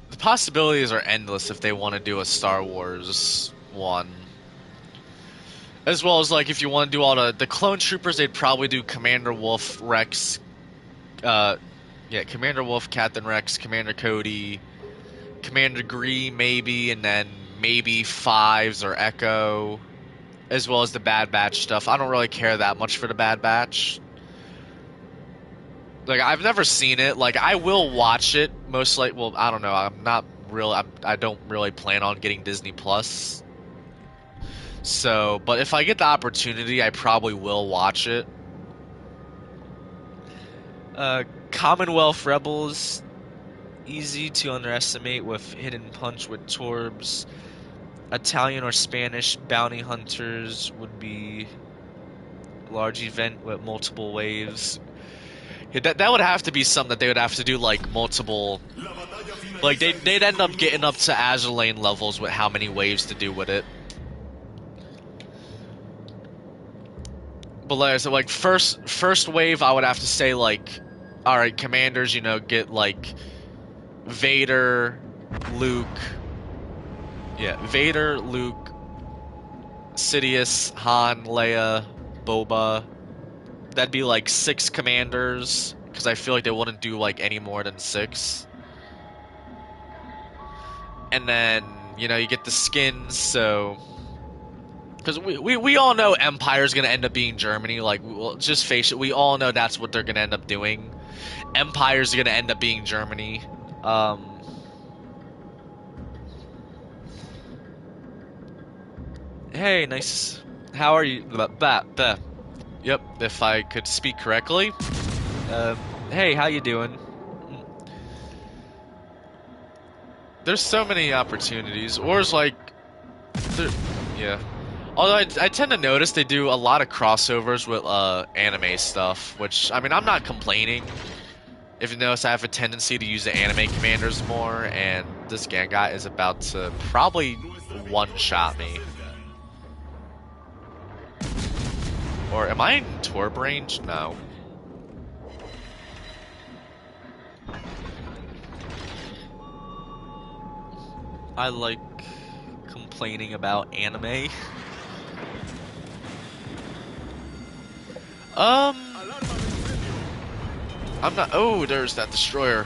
The possibilities are endless if they want to do a Star Wars one. As well as, like, if you want to do all the clone troopers, they'd probably do Commander Wolf, Rex, Commander Wolf, Captain Rex, Commander Cody, Commander Gree, maybe, and then maybe Fives or Echo, as well as the Bad Batch stuff. I don't really care that much for the Bad Batch. Like, I've never seen it. Like, I will watch it, most like, well, I don't know. I don't really plan on getting Disney Plus. So, but if I get the opportunity, I probably will watch it. Commonwealth Rebels, easy to underestimate with Hidden Punch with Torbs. Italian or Spanish bounty hunters would be large event with multiple waves. Yeah, that would have to be something that they would have to do, like, multiple... Like, they'd end up getting up to Azur Lane levels with how many waves to do with it. But like I said, like, first wave, I would have to say, like, alright, commanders, you know, get, like, Vader, Luke... Yeah, Vader, Luke, Sidious, Han, Leia, Boba. That'd be like 6 commanders, because I feel like they wouldn't do like any more than 6. And then, you know, you get the skins, so... Because we all know Empire's going to end up being Germany. Like, well, just face it, we all know that's what they're going to end up doing. Empire's going to end up being Germany. Hey, nice. How are you? Yep, if I could speak correctly. Hey, how you doing? There's so many opportunities. Or it's like... Yeah. Although I tend to notice they do a lot of crossovers with anime stuff, which, I mean, I'm not complaining. If you notice, I have a tendency to use the anime commanders more, and this Gangot is about to probably one-shot me. Or am I in Torb range? No. I like complaining about anime. I'm not... Oh, there's that destroyer.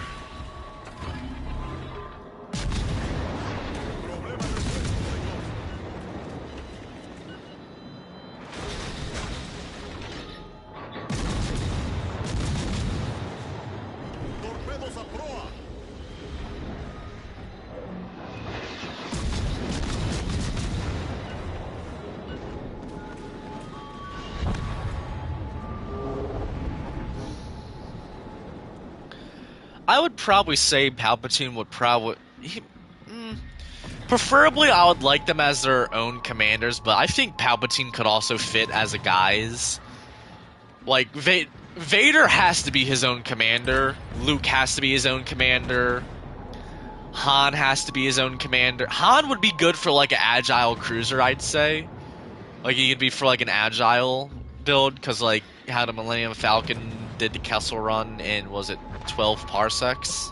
I would probably say Palpatine would probably... Preferably, I would like them as their own commanders, but I think Palpatine could also fit as a guise. Like, Vader has to be his own commander. Luke has to be his own commander. Han has to be his own commander. Han would be good for, like, an agile cruiser, I'd say. Like, he could be for, like, an agile build, because, like, how the Millennium Falcon did the Kessel Run in, was it 12 parsecs?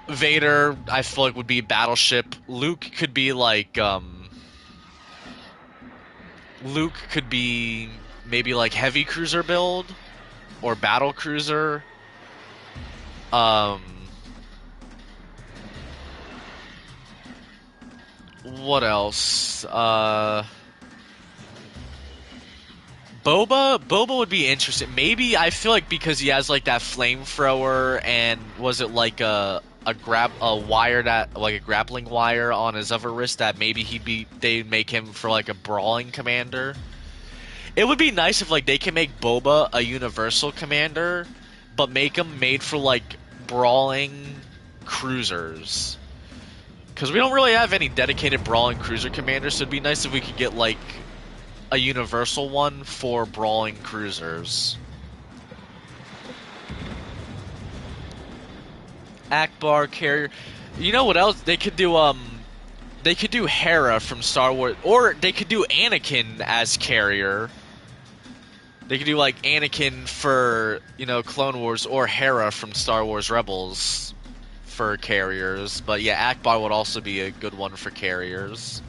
Vader, I feel like would be battleship. Luke could be maybe like heavy cruiser build or battle cruiser. Um, what else? Boba would be interesting. Maybe I feel like because he has like that flamethrower and was it like a wire that like a grappling wire on his other wrist that maybe they'd make him for like a brawling commander. It would be nice if like they can make Boba a universal commander, but make him made for like brawling cruisers. Because we don't really have any dedicated brawling cruiser commanders, so it'd be nice if we could get like a universal one for brawling cruisers. Akbar carrier. You know what else they could do? They could do Hera from Star Wars, or they could do Anakin as carrier. They could do like Anakin for Clone Wars, or Hera from Star Wars Rebels for carriers. But yeah, Akbar would also be a good one for carriers.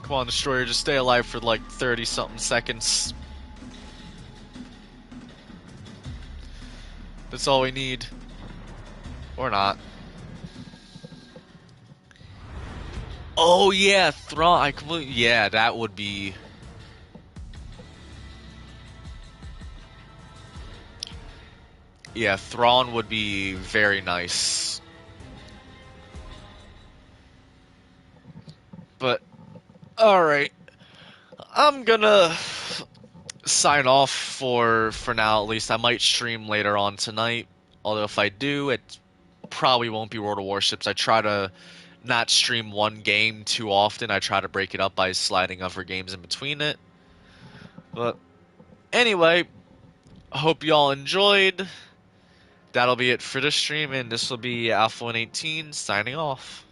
Come on, Destroyer, just stay alive for like 30-something seconds. That's all we need. Or not. Oh yeah, Thrawn. Yeah, that would be. Yeah, Thrawn would be very nice. But alright. I'm gonna sign off for now at least. I might stream later on tonight. Although if I do, it probably won't be World of Warships. I try to not stream one game too often. I try to break it up by sliding other games in between it. But anyway, hope y'all enjoyed. That'll be it for this stream, and this will be Alpha 118 signing off.